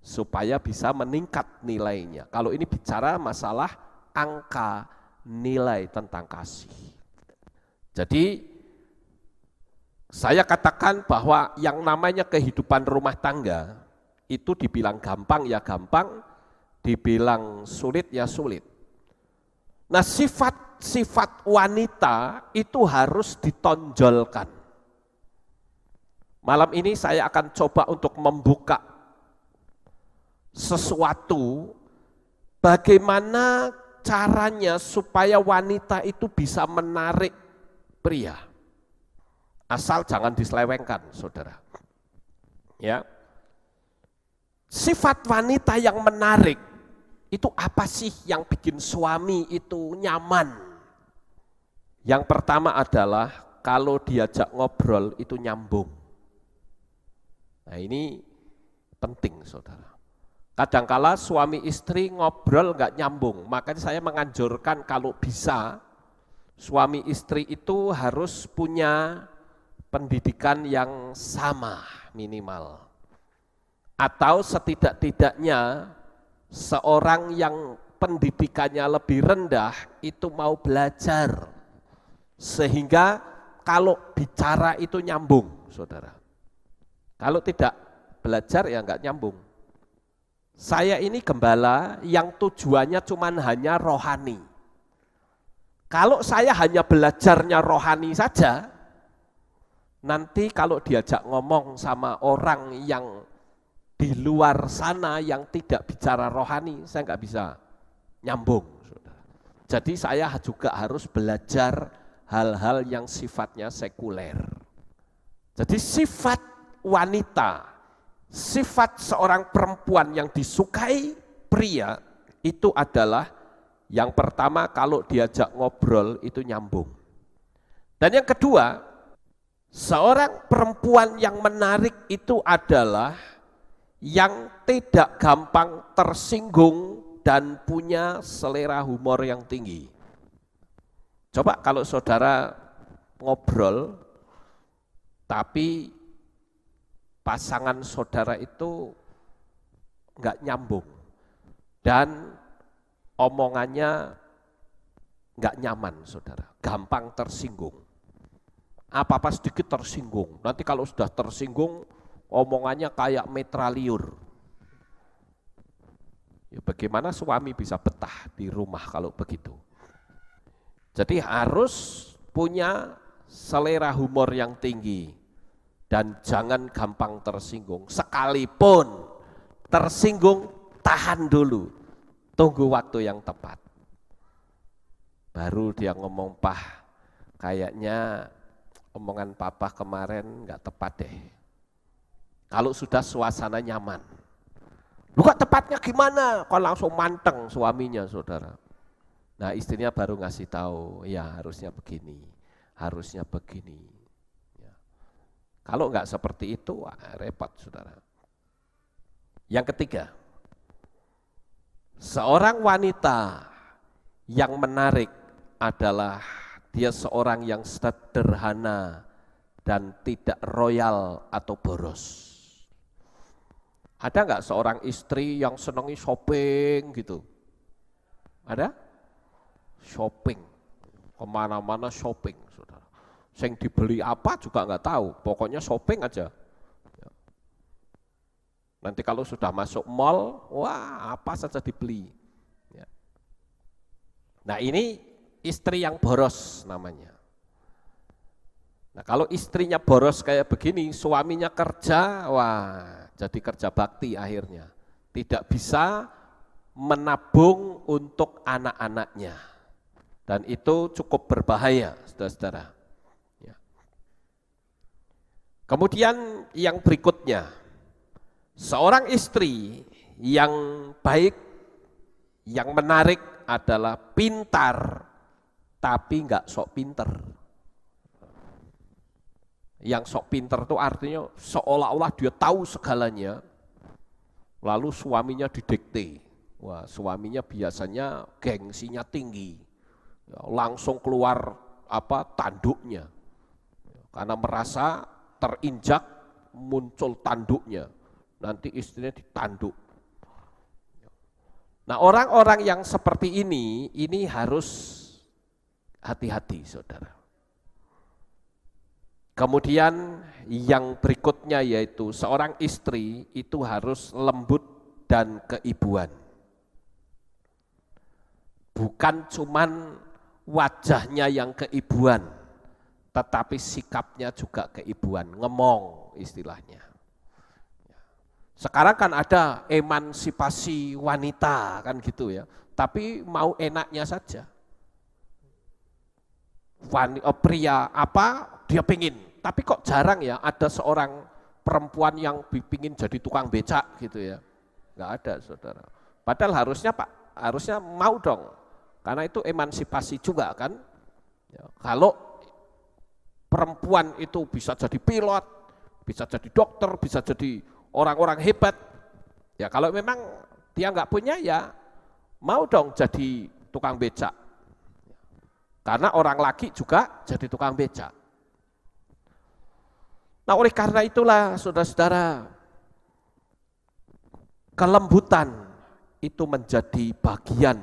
supaya bisa meningkat nilainya. Kalau ini bicara masalah angka nilai tentang kasih. Jadi saya katakan bahwa yang namanya kehidupan rumah tangga itu dibilang gampang ya gampang, dibilang sulit ya sulit. Nah, sifat-sifat wanita itu harus ditonjolkan. Malam ini saya akan coba untuk membuka sesuatu bagaimana caranya supaya wanita itu bisa menarik pria. Asal jangan diselewengkan, saudara. Ya. Sifat wanita yang menarik itu apa sih yang bikin suami itu nyaman? Yang pertama adalah kalau diajak ngobrol itu nyambung. Nah ini penting, saudara. Kadangkala suami istri ngobrol nggak nyambung, makanya saya menganjurkan kalau bisa suami istri itu harus punya pendidikan yang sama minimal. Atau setidak-tidaknya seorang yang pendidikannya lebih rendah itu mau belajar. Sehingga kalau bicara itu nyambung, saudara. Kalau tidak belajar ya enggak nyambung. Saya ini gembala yang tujuannya cuman hanya rohani. Kalau saya hanya belajarnya rohani saja, nanti kalau diajak ngomong sama orang yang di luar sana yang tidak bicara rohani, saya enggak bisa nyambung. Saudara. Jadi saya juga harus belajar hal-hal yang sifatnya sekuler. Jadi sifat wanita, sifat seorang perempuan yang disukai pria itu adalah yang pertama kalau diajak ngobrol itu nyambung. Dan yang kedua, seorang perempuan yang menarik itu adalah yang tidak gampang tersinggung dan punya selera humor yang tinggi. Coba kalau saudara ngobrol, tapi pasangan saudara itu nggak nyambung dan omongannya nggak nyaman, saudara, gampang tersinggung. Apa-apa sedikit tersinggung. Nanti kalau sudah tersinggung, omongannya kayak metraliur. Ya, bagaimana suami bisa betah di rumah kalau begitu? Jadi harus punya selera humor yang tinggi dan jangan gampang tersinggung. Sekalipun tersinggung, tahan dulu, tunggu waktu yang tepat. Baru dia ngomong, "Pah, kayaknya omongan papa kemarin nggak tepat deh." Kalau sudah suasana nyaman. Lu kok tepatnya gimana? Kok langsung manteng suaminya, saudara. Nah, istrinya baru ngasih tahu, ya harusnya begini, harusnya begini. Ya. Kalau nggak seperti itu, repot, saudara. Yang ketiga, seorang wanita yang menarik adalah dia seorang yang sederhana dan tidak royal atau boros. Ada nggak seorang istri yang senangi shopping gitu? Ada? Shopping, kemana-mana shopping, saudara. Yang dibeli apa juga nggak tahu, pokoknya shopping aja. Nanti kalau sudah masuk mall, wah apa saja dibeli. Ya. Nah ini istri yang boros namanya. Nah kalau istrinya boros kayak begini, suaminya kerja, wah jadi kerja bakti akhirnya. Tidak bisa menabung untuk anak-anaknya. Dan itu cukup berbahaya, saudara-saudara. Ya. Kemudian yang berikutnya, seorang istri yang baik, yang menarik adalah pintar, tapi enggak sok pinter. Yang sok pinter itu artinya seolah-olah dia tahu segalanya, lalu suaminya didikte. Wah, suaminya biasanya gengsinya tinggi, langsung keluar tanduknya, karena merasa terinjak muncul tanduknya, nanti istrinya ditanduk. Nah orang-orang yang seperti ini harus hati-hati, saudara. Kemudian yang berikutnya yaitu seorang istri itu harus lembut dan keibuan. Bukan cuman wajahnya yang keibuan, tetapi sikapnya juga keibuan, ngemong istilahnya. Sekarang kan ada emansipasi wanita kan gitu ya, tapi mau enaknya saja. Pria dia pingin, tapi kok jarang ya ada seorang perempuan yang pingin jadi tukang becak gitu ya, nggak ada, saudara. Padahal harusnya mau dong, karena itu emansipasi juga kan. Ya, kalau perempuan itu bisa jadi pilot, bisa jadi dokter, bisa jadi orang-orang hebat, ya kalau memang dia nggak punya ya mau dong jadi tukang becak. Karena orang laki juga jadi tukang becak. Nah oleh karena itulah saudara-saudara, kelembutan itu menjadi bagian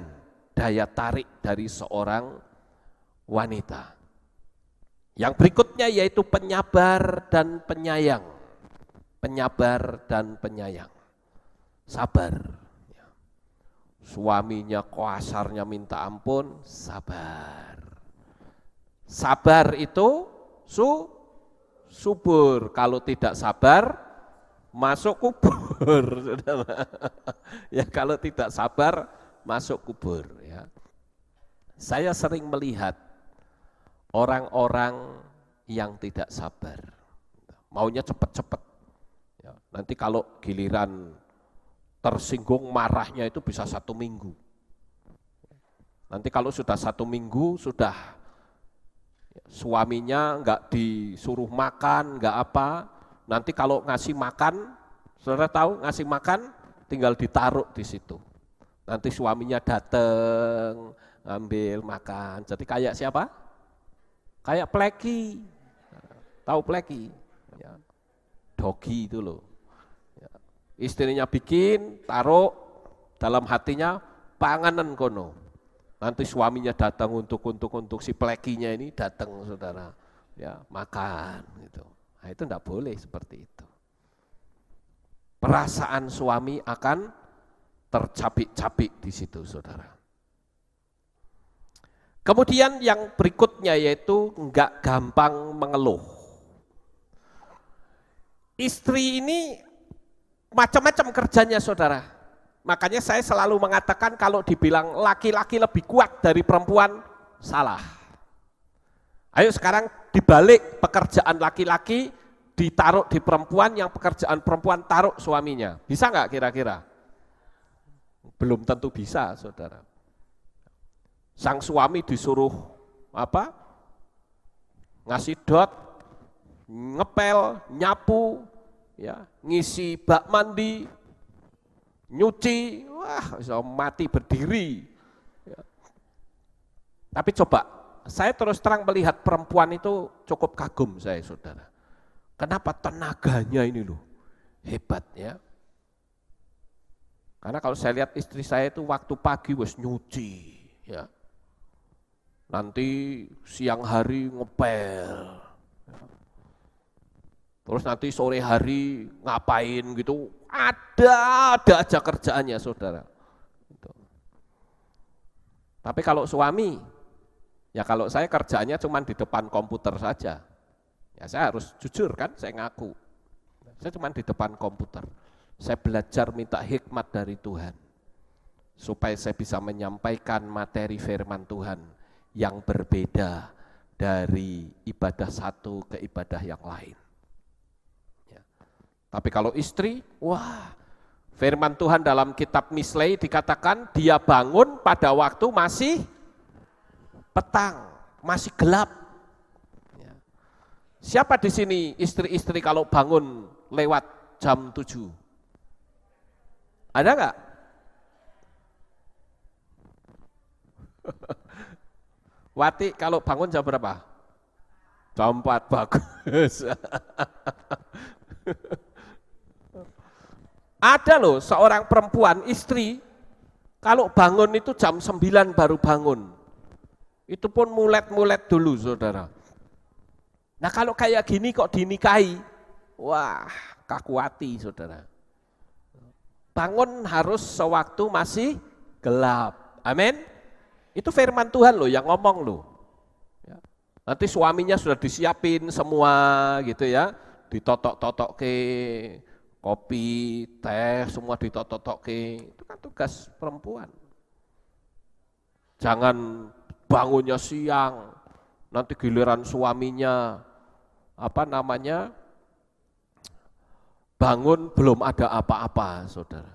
daya tarik dari seorang wanita. Yang berikutnya yaitu penyabar dan penyayang. Penyabar dan penyayang. Sabar. Suaminya kasarnya minta ampun, sabar. Sabar itu subur, kalau tidak sabar masuk kubur. Ya kalau tidak sabar masuk kubur ya. Saya sering melihat orang-orang yang tidak sabar, maunya cepat-cepat. Ya, nanti kalau giliran tersinggung marahnya itu bisa 1 minggu. Nanti kalau sudah 1 minggu sudah suaminya enggak disuruh makan, enggak apa, nanti kalau ngasih makan, saudara tahu ngasih makan tinggal ditaruh di situ. Nanti suaminya datang, ngambil makan. Jadi kayak siapa? Kayak pleki, tahu pleki? Ya. Dogi itu loh. Ya. Istrinya bikin, taruh dalam hatinya, panganan kono. Nanti suaminya datang untuk si plekinya ini datang saudara, ya makan gitu. Nah itu enggak boleh seperti itu. Perasaan suami akan tercapik-capik di situ saudara. Kemudian yang berikutnya yaitu enggak gampang mengeluh. Istri ini macam-macam kerjanya saudara. Makanya saya selalu mengatakan kalau dibilang laki-laki lebih kuat dari perempuan, salah. Ayo sekarang dibalik pekerjaan laki-laki, ditaruh di perempuan, yang pekerjaan perempuan taruh suaminya. Bisa nggak kira-kira? Belum tentu bisa saudara. Sang suami disuruh apa? Ngasih dot, ngepel, nyapu, ya, ngisi bak mandi, nyuci, wah bisa mati berdiri. Ya. Tapi coba, saya terus terang melihat perempuan itu cukup kagum saya saudara. Kenapa tenaganya ini loh, hebat ya. Karena kalau saya lihat istri saya itu waktu pagi wes nyuci, ya. Nanti siang hari ngepel, terus nanti sore hari ngapain gitu, ada aja kerjaannya saudara. Tapi kalau suami, ya kalau saya kerjaannya cuma di depan komputer saja, ya saya harus jujur kan, saya ngaku, saya cuma di depan komputer. Saya belajar minta hikmat dari Tuhan, supaya saya bisa menyampaikan materi firman Tuhan yang berbeda dari ibadah satu ke ibadah yang lain. Ya. Tapi kalau istri, wah, firman Tuhan dalam kitab Mislei dikatakan dia bangun pada waktu masih petang, masih gelap. Ya. Siapa di sini istri-istri kalau bangun lewat jam 7? Ada enggak? Wati kalau bangun jam berapa? Jam 4, bagus. Ada loh seorang perempuan, istri, kalau bangun itu jam 9 baru bangun. Itu pun mulet-mulet dulu saudara. Nah kalau kayak gini kok dinikahi, wah kaku hati saudara. Bangun harus sewaktu masih gelap, amin. Itu firman Tuhan loh yang ngomong loh. Ya. Nanti suaminya sudah disiapin semua gitu ya, ditotok-totok ke kopi, teh, semua ditotok-totok ke. Itu kan tugas perempuan. Jangan bangunnya siang, nanti giliran suaminya bangun belum ada apa-apa, saudara.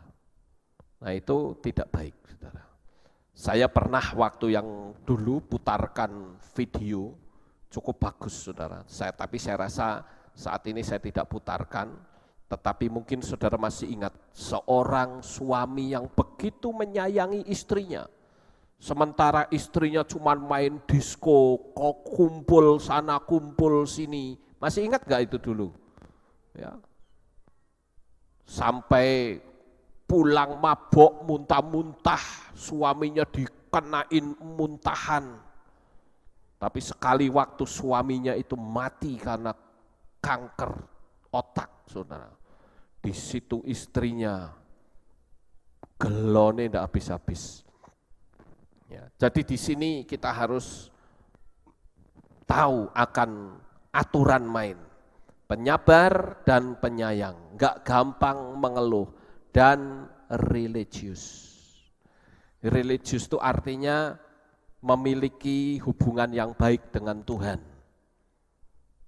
Nah itu tidak baik, saudara. Saya pernah waktu yang dulu putarkan video, cukup bagus saudara. Tapi saya rasa saat ini saya tidak putarkan, tetapi mungkin saudara masih ingat seorang suami yang begitu menyayangi istrinya. Sementara istrinya cuma main disko, kumpul sana kumpul sini. Masih ingat gak itu dulu? Ya. Sampai pulang mabok, muntah-muntah, suaminya dikenain muntahan. Tapi sekali waktu suaminya itu mati karena kanker otak, saudara. Di situ istrinya gelone tidak habis-habis. Ya, jadi di sini kita harus tahu akan aturan main. Penyabar dan penyayang, enggak gampang mengeluh. Dan religius. Religius itu artinya memiliki hubungan yang baik dengan Tuhan.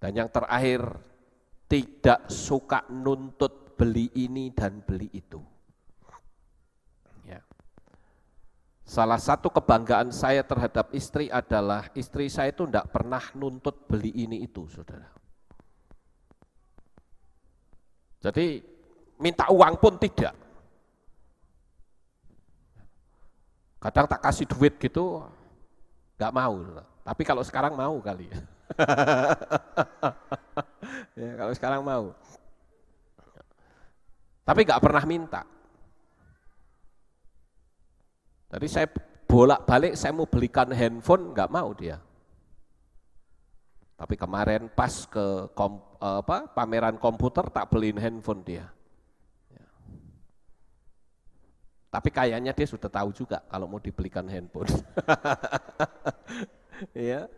Dan yang terakhir, tidak suka nuntut beli ini dan beli itu. Ya. Salah satu kebanggaan saya terhadap istri adalah istri saya itu tidak pernah nuntut beli ini itu, saudara. Jadi minta uang pun tidak. Kadang tak kasih duit gitu, nggak mau. Tapi kalau sekarang mau kali ya. Ya, kalau sekarang mau. Tapi nggak pernah minta. Jadi saya bolak-balik saya mau belikan handphone, nggak mau dia. Tapi kemarin pas ke pameran komputer tak beliin handphone dia. Ya. Tapi kayaknya dia sudah tahu juga kalau mau dibelikan handphone. Ya.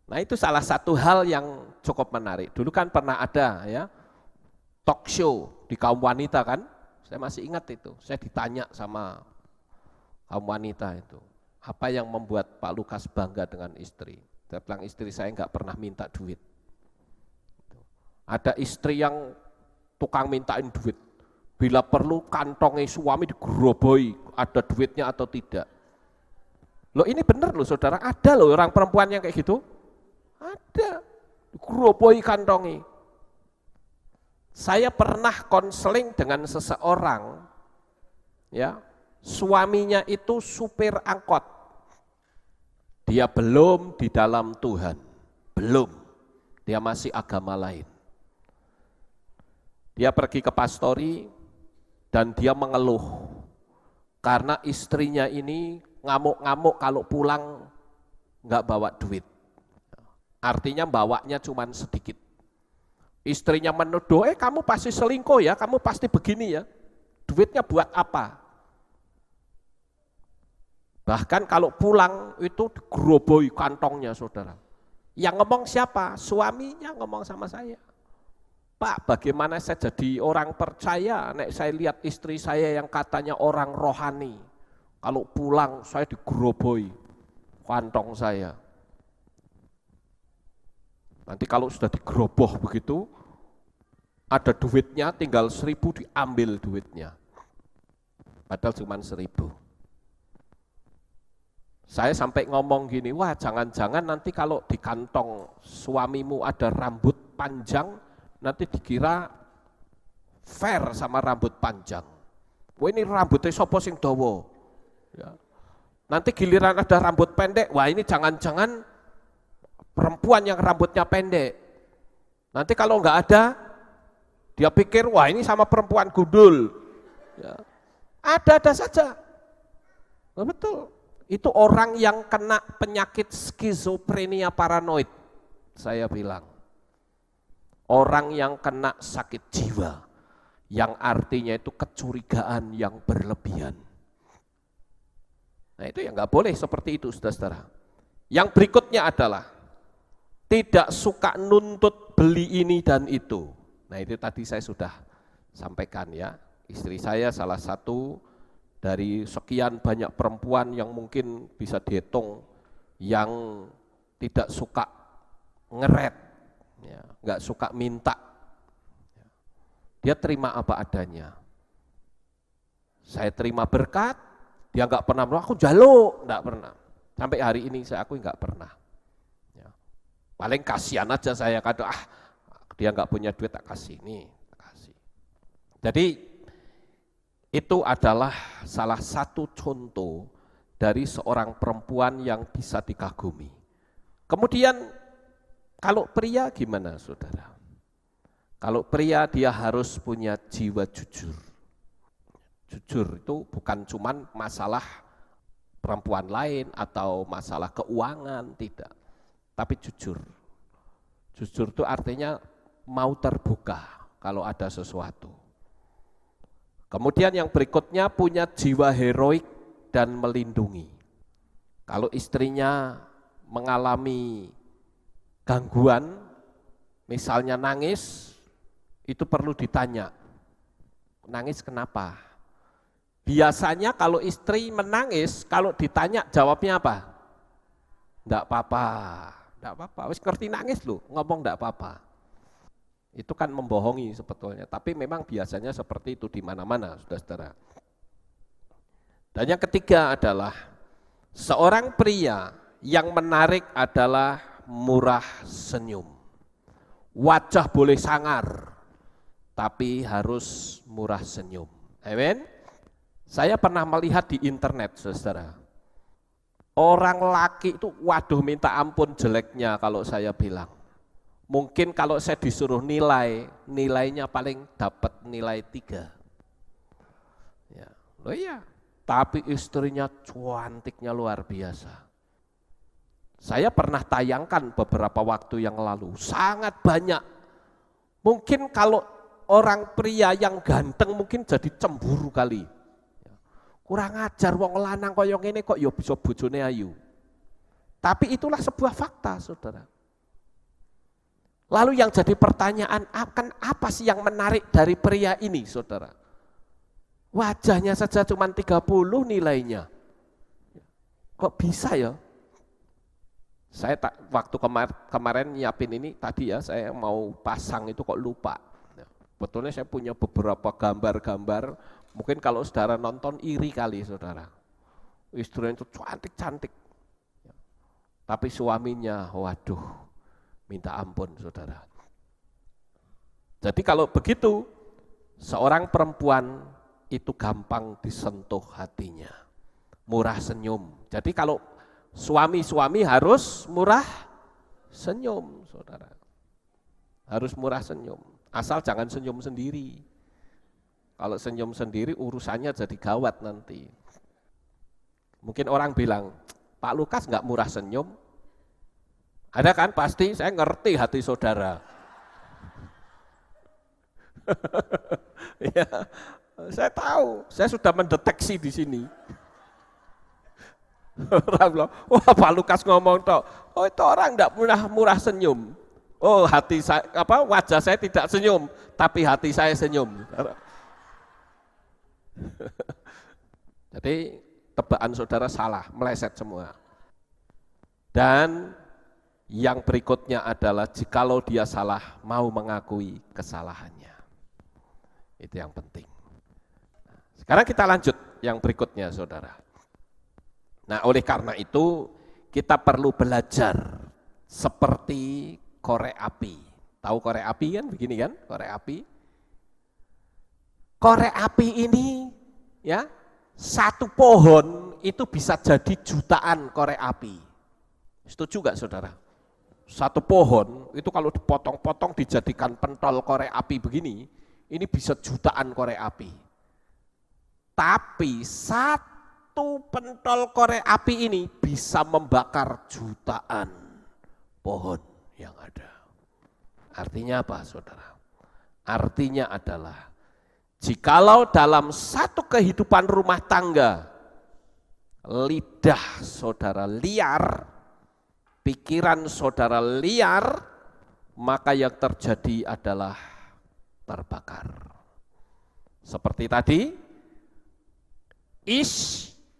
Nah itu salah satu hal yang cukup menarik. Dulu kan pernah ada ya talk show di kaum wanita kan. Saya masih ingat itu. Saya ditanya sama kaum wanita itu. Apa yang membuat Pak Lukas bangga dengan istri? Saya bilang istri saya nggak pernah minta duit. Ada istri yang tukang mintain duit. Bila perlu kantongnya suami digeroboi, ada duitnya atau tidak. Loh ini benar loh saudara, ada loh orang perempuan yang kayak gitu. Ada, digeroboi kantongnya. Saya pernah konseling dengan seseorang, ya suaminya itu supir angkot. Dia belum di dalam Tuhan, belum, dia masih agama lain. Dia pergi ke pastori dan dia mengeluh karena istrinya ini ngamuk-ngamuk kalau pulang nggak bawa duit. Artinya bawanya cuma sedikit. Istrinya menuduh, kamu pasti selingkuh ya, kamu pasti begini ya, duitnya buat apa? Bahkan kalau pulang itu digeroboi kantongnya saudara. Yang ngomong siapa? Suaminya ngomong sama saya. Pak, bagaimana saya jadi orang percaya nek saya lihat istri saya yang katanya orang rohani. Kalau pulang saya digeroboi kantong saya. Nanti kalau sudah digeroboh begitu, ada duitnya tinggal 1.000 diambil duitnya. Padahal cuma 1.000. Saya sampai ngomong gini, wah jangan-jangan nanti kalau di kantong suamimu ada rambut panjang, nanti dikira fair sama rambut panjang. Wah ini rambutnya sopo sing dawa. Ya. Nanti giliran ada rambut pendek, wah ini jangan-jangan perempuan yang rambutnya pendek. Nanti kalau enggak ada, dia pikir wah ini sama perempuan gundul. Ya. Ada saja. Nah, betul. Itu orang yang kena penyakit skizofrenia paranoid, saya bilang. Orang yang kena sakit jiwa, yang artinya itu kecurigaan yang berlebihan. Nah itu yang nggak boleh seperti itu saudara-saudara. Yang berikutnya adalah, tidak suka nuntut beli ini dan itu. Nah itu tadi saya sudah sampaikan ya, istri saya salah satu dari sekian banyak perempuan yang mungkin bisa dihitung yang tidak suka ngeret, ya, nggak suka minta, dia terima apa adanya. Saya terima berkat, dia nggak pernah bilang aku jaluk, nggak pernah. Sampai hari ini saya akui nggak pernah. Ya. Paling kasihan aja saya kadang, dia nggak punya duit tak kasih ini, tak kasih. Jadi itu adalah salah satu contoh dari seorang perempuan yang bisa dikagumi. Kemudian kalau pria gimana saudara? Kalau pria dia harus punya jiwa jujur. Jujur itu bukan cuman masalah perempuan lain atau masalah keuangan, tidak. Tapi jujur. Jujur itu artinya mau terbuka kalau ada sesuatu. Kemudian yang berikutnya punya jiwa heroik dan melindungi. Kalau istrinya mengalami gangguan, misalnya nangis, itu perlu ditanya, nangis kenapa? Biasanya kalau istri menangis, kalau ditanya jawabnya apa? Enggak apa-apa, enggak apa-apa, wis ngerti nangis loh, ngomong enggak apa-apa. Itu kan membohongi sebetulnya, tapi memang biasanya seperti itu di mana-mana, saudara-saudara. Dan yang ketiga adalah seorang pria yang menarik adalah murah senyum. Wajah boleh sangar, tapi harus murah senyum. Amin. Saya pernah melihat di internet, saudara, Orang laki itu, waduh minta ampun jeleknya kalau saya bilang. Mungkin kalau saya disuruh nilai, nilainya paling dapat nilai 3. Ya, loh iya, tapi istrinya cantiknya luar biasa. Saya pernah tayangkan beberapa waktu yang lalu, sangat banyak. Mungkin kalau orang pria yang ganteng mungkin jadi cemburu kali. Kurang ajar wong lanang kaya ngene kok ya bisa bojone ayu. Tapi itulah sebuah fakta, Saudara. Lalu yang jadi pertanyaan, akan apa sih yang menarik dari pria ini, Saudara? Wajahnya saja cuma 30 nilainya. Kok bisa ya? Saya waktu kemarin nyiapin ini tadi ya, saya mau pasang itu kok lupa. Betulnya saya punya beberapa gambar-gambar, mungkin kalau saudara nonton iri kali saudara. Istrinya itu cantik-cantik. Tapi suaminya, waduh, minta ampun saudara. Jadi kalau begitu, seorang perempuan itu gampang disentuh hatinya. Murah senyum. Jadi kalau suami-suami harus murah senyum, saudara. Harus murah senyum. Asal jangan senyum sendiri. Kalau senyum sendiri urusannya jadi gawat nanti. Mungkin orang bilang, Pak Lukas nggak murah senyum. Ada kan pasti, saya ngerti hati saudara. Ya, saya tahu, saya sudah mendeteksi di sini. Orang bilang, wah Pak Lukas ngomong toh, oh itu orang enggak murah senyum. Oh hati saya, wajah saya tidak senyum, tapi hati saya senyum. Jadi tebakan saudara salah, meleset semua. Dan yang berikutnya adalah jikalau dia salah, mau mengakui kesalahannya. Itu yang penting. Sekarang kita lanjut yang berikutnya saudara. Nah, oleh karena itu kita perlu belajar seperti korek api. Tahu korek api kan begini kan, korek api. Korek api ini ya, satu pohon itu bisa jadi jutaan korek api. Setuju enggak saudara? Satu pohon itu kalau dipotong-potong dijadikan pentol korek api begini, ini bisa jutaan korek api. Tapi satu pentol korek api ini bisa membakar jutaan pohon yang ada. Artinya apa saudara? Artinya adalah jikalau dalam satu kehidupan rumah tangga lidah saudara liar, pikiran saudara liar, maka yang terjadi adalah terbakar. Seperti tadi,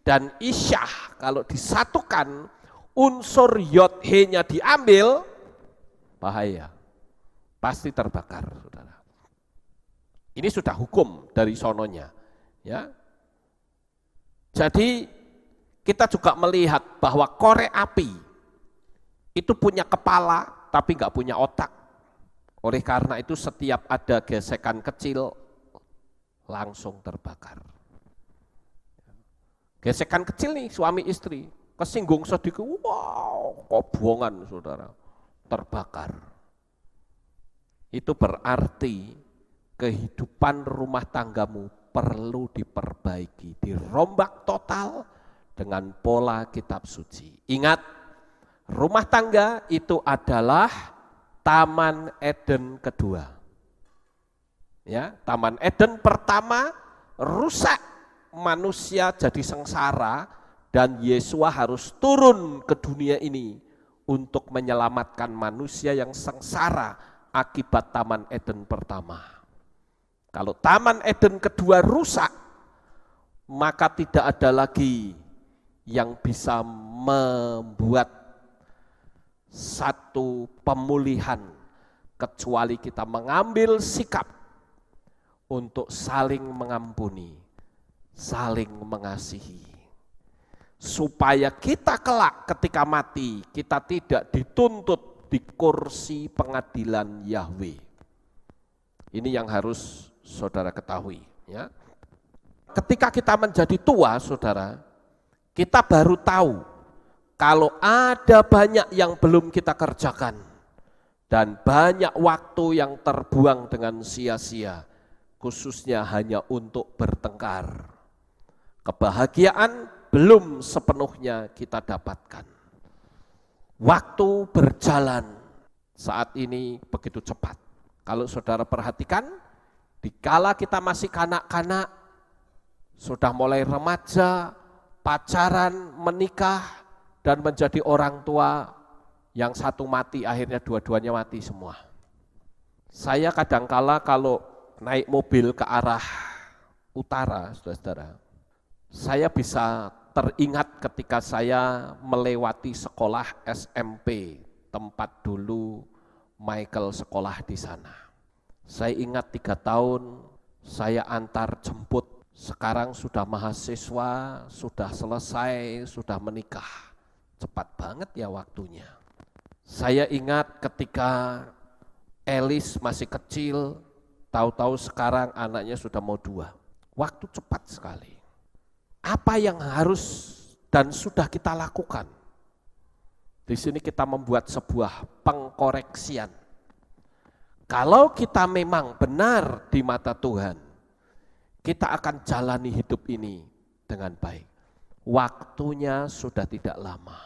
dan isyah kalau disatukan unsur yod he-nya diambil, bahaya, pasti terbakar saudara. Ini sudah hukum dari sononya ya. Jadi kita juga melihat bahwa korek api itu punya kepala tapi enggak punya otak. Oleh karena itu setiap ada gesekan kecil langsung terbakar. Gesekan kecil nih suami istri, kesinggung sedikit, wow, kobongan saudara, terbakar. Itu berarti kehidupan rumah tanggamu perlu diperbaiki, dirombak total dengan pola kitab suci. Ingat, rumah tangga itu adalah Taman Eden kedua. Ya, Taman Eden pertama rusak, manusia jadi sengsara dan Yesua harus turun ke dunia ini untuk menyelamatkan manusia yang sengsara akibat Taman Eden pertama. Kalau Taman Eden kedua rusak, maka tidak ada lagi yang bisa membuat satu pemulihan kecuali kita mengambil sikap untuk saling mengampuni, saling mengasihi, supaya kita kelak ketika mati kita tidak dituntut di kursi pengadilan Yahweh. Ini yang harus saudara ketahui ya. Ketika kita menjadi tua saudara, kita baru tahu Kalau ada banyak yang belum kita kerjakan, dan banyak waktu yang terbuang dengan sia-sia, khususnya hanya untuk bertengkar. Kebahagiaan belum sepenuhnya kita dapatkan. Waktu berjalan saat ini begitu cepat. Kalau saudara perhatikan, dikala kita masih kanak-kanak, sudah mulai remaja, pacaran, menikah, dan menjadi orang tua, yang satu mati, akhirnya dua-duanya mati semua. Saya kadangkala kalau naik mobil ke arah utara, saudara-saudara, saya bisa teringat ketika saya melewati sekolah SMP, tempat dulu Michael sekolah di sana. Saya ingat 3 tahun, saya antar jemput, sekarang sudah mahasiswa, sudah selesai, sudah menikah. Cepat banget ya waktunya. Saya ingat ketika Elis masih kecil, tahu-tahu sekarang anaknya sudah mau 2. Waktu cepat sekali. Apa yang harus dan sudah kita lakukan? Di sini kita membuat sebuah pengkoreksian. Kalau kita memang benar di mata Tuhan, kita akan jalani hidup ini dengan baik. Waktunya sudah tidak lama.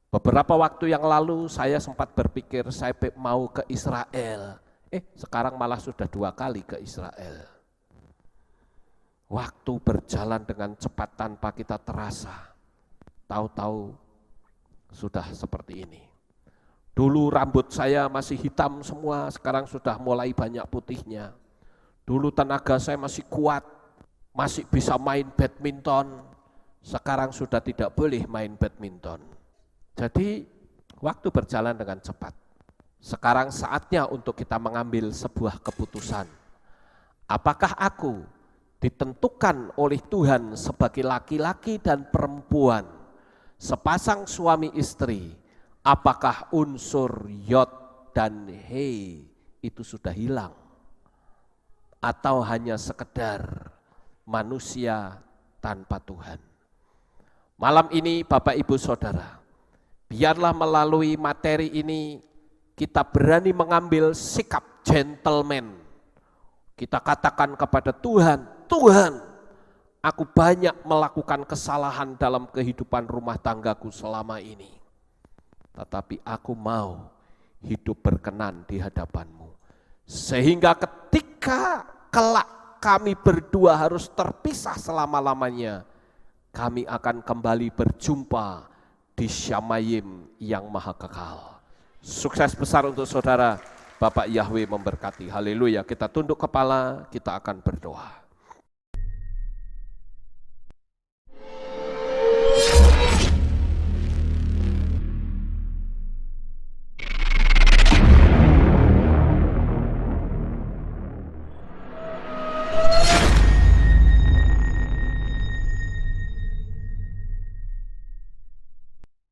Beberapa waktu yang lalu saya sempat berpikir saya mau ke Israel. Sekarang malah sudah 2 kali ke Israel. Waktu berjalan dengan cepat tanpa kita terasa. Tahu-tahu sudah seperti ini. Dulu rambut saya masih hitam semua, sekarang sudah mulai banyak putihnya. Dulu tenaga saya masih kuat, masih bisa main badminton. Sekarang sudah tidak boleh main badminton. Jadi waktu berjalan dengan cepat. Sekarang saatnya untuk kita mengambil sebuah keputusan. Apakah aku ditentukan oleh Tuhan sebagai laki-laki dan perempuan, sepasang suami istri, apakah unsur yod dan he itu sudah hilang? Atau hanya sekedar manusia tanpa Tuhan? Malam ini Bapak Ibu Saudara, biarlah melalui materi ini kita berani mengambil sikap gentleman. Kita katakan kepada Tuhan, Tuhan, aku banyak melakukan kesalahan dalam kehidupan rumah tanggaku selama ini. Tetapi aku mau hidup berkenan di hadapan-Mu. Sehingga ketika kelak kami berdua harus terpisah selama-lamanya, kami akan kembali berjumpa di Syamayim yang maha kekal. Sukses besar untuk saudara, Bapak Yahweh memberkati. Haleluya, kita tunduk kepala, kita akan berdoa.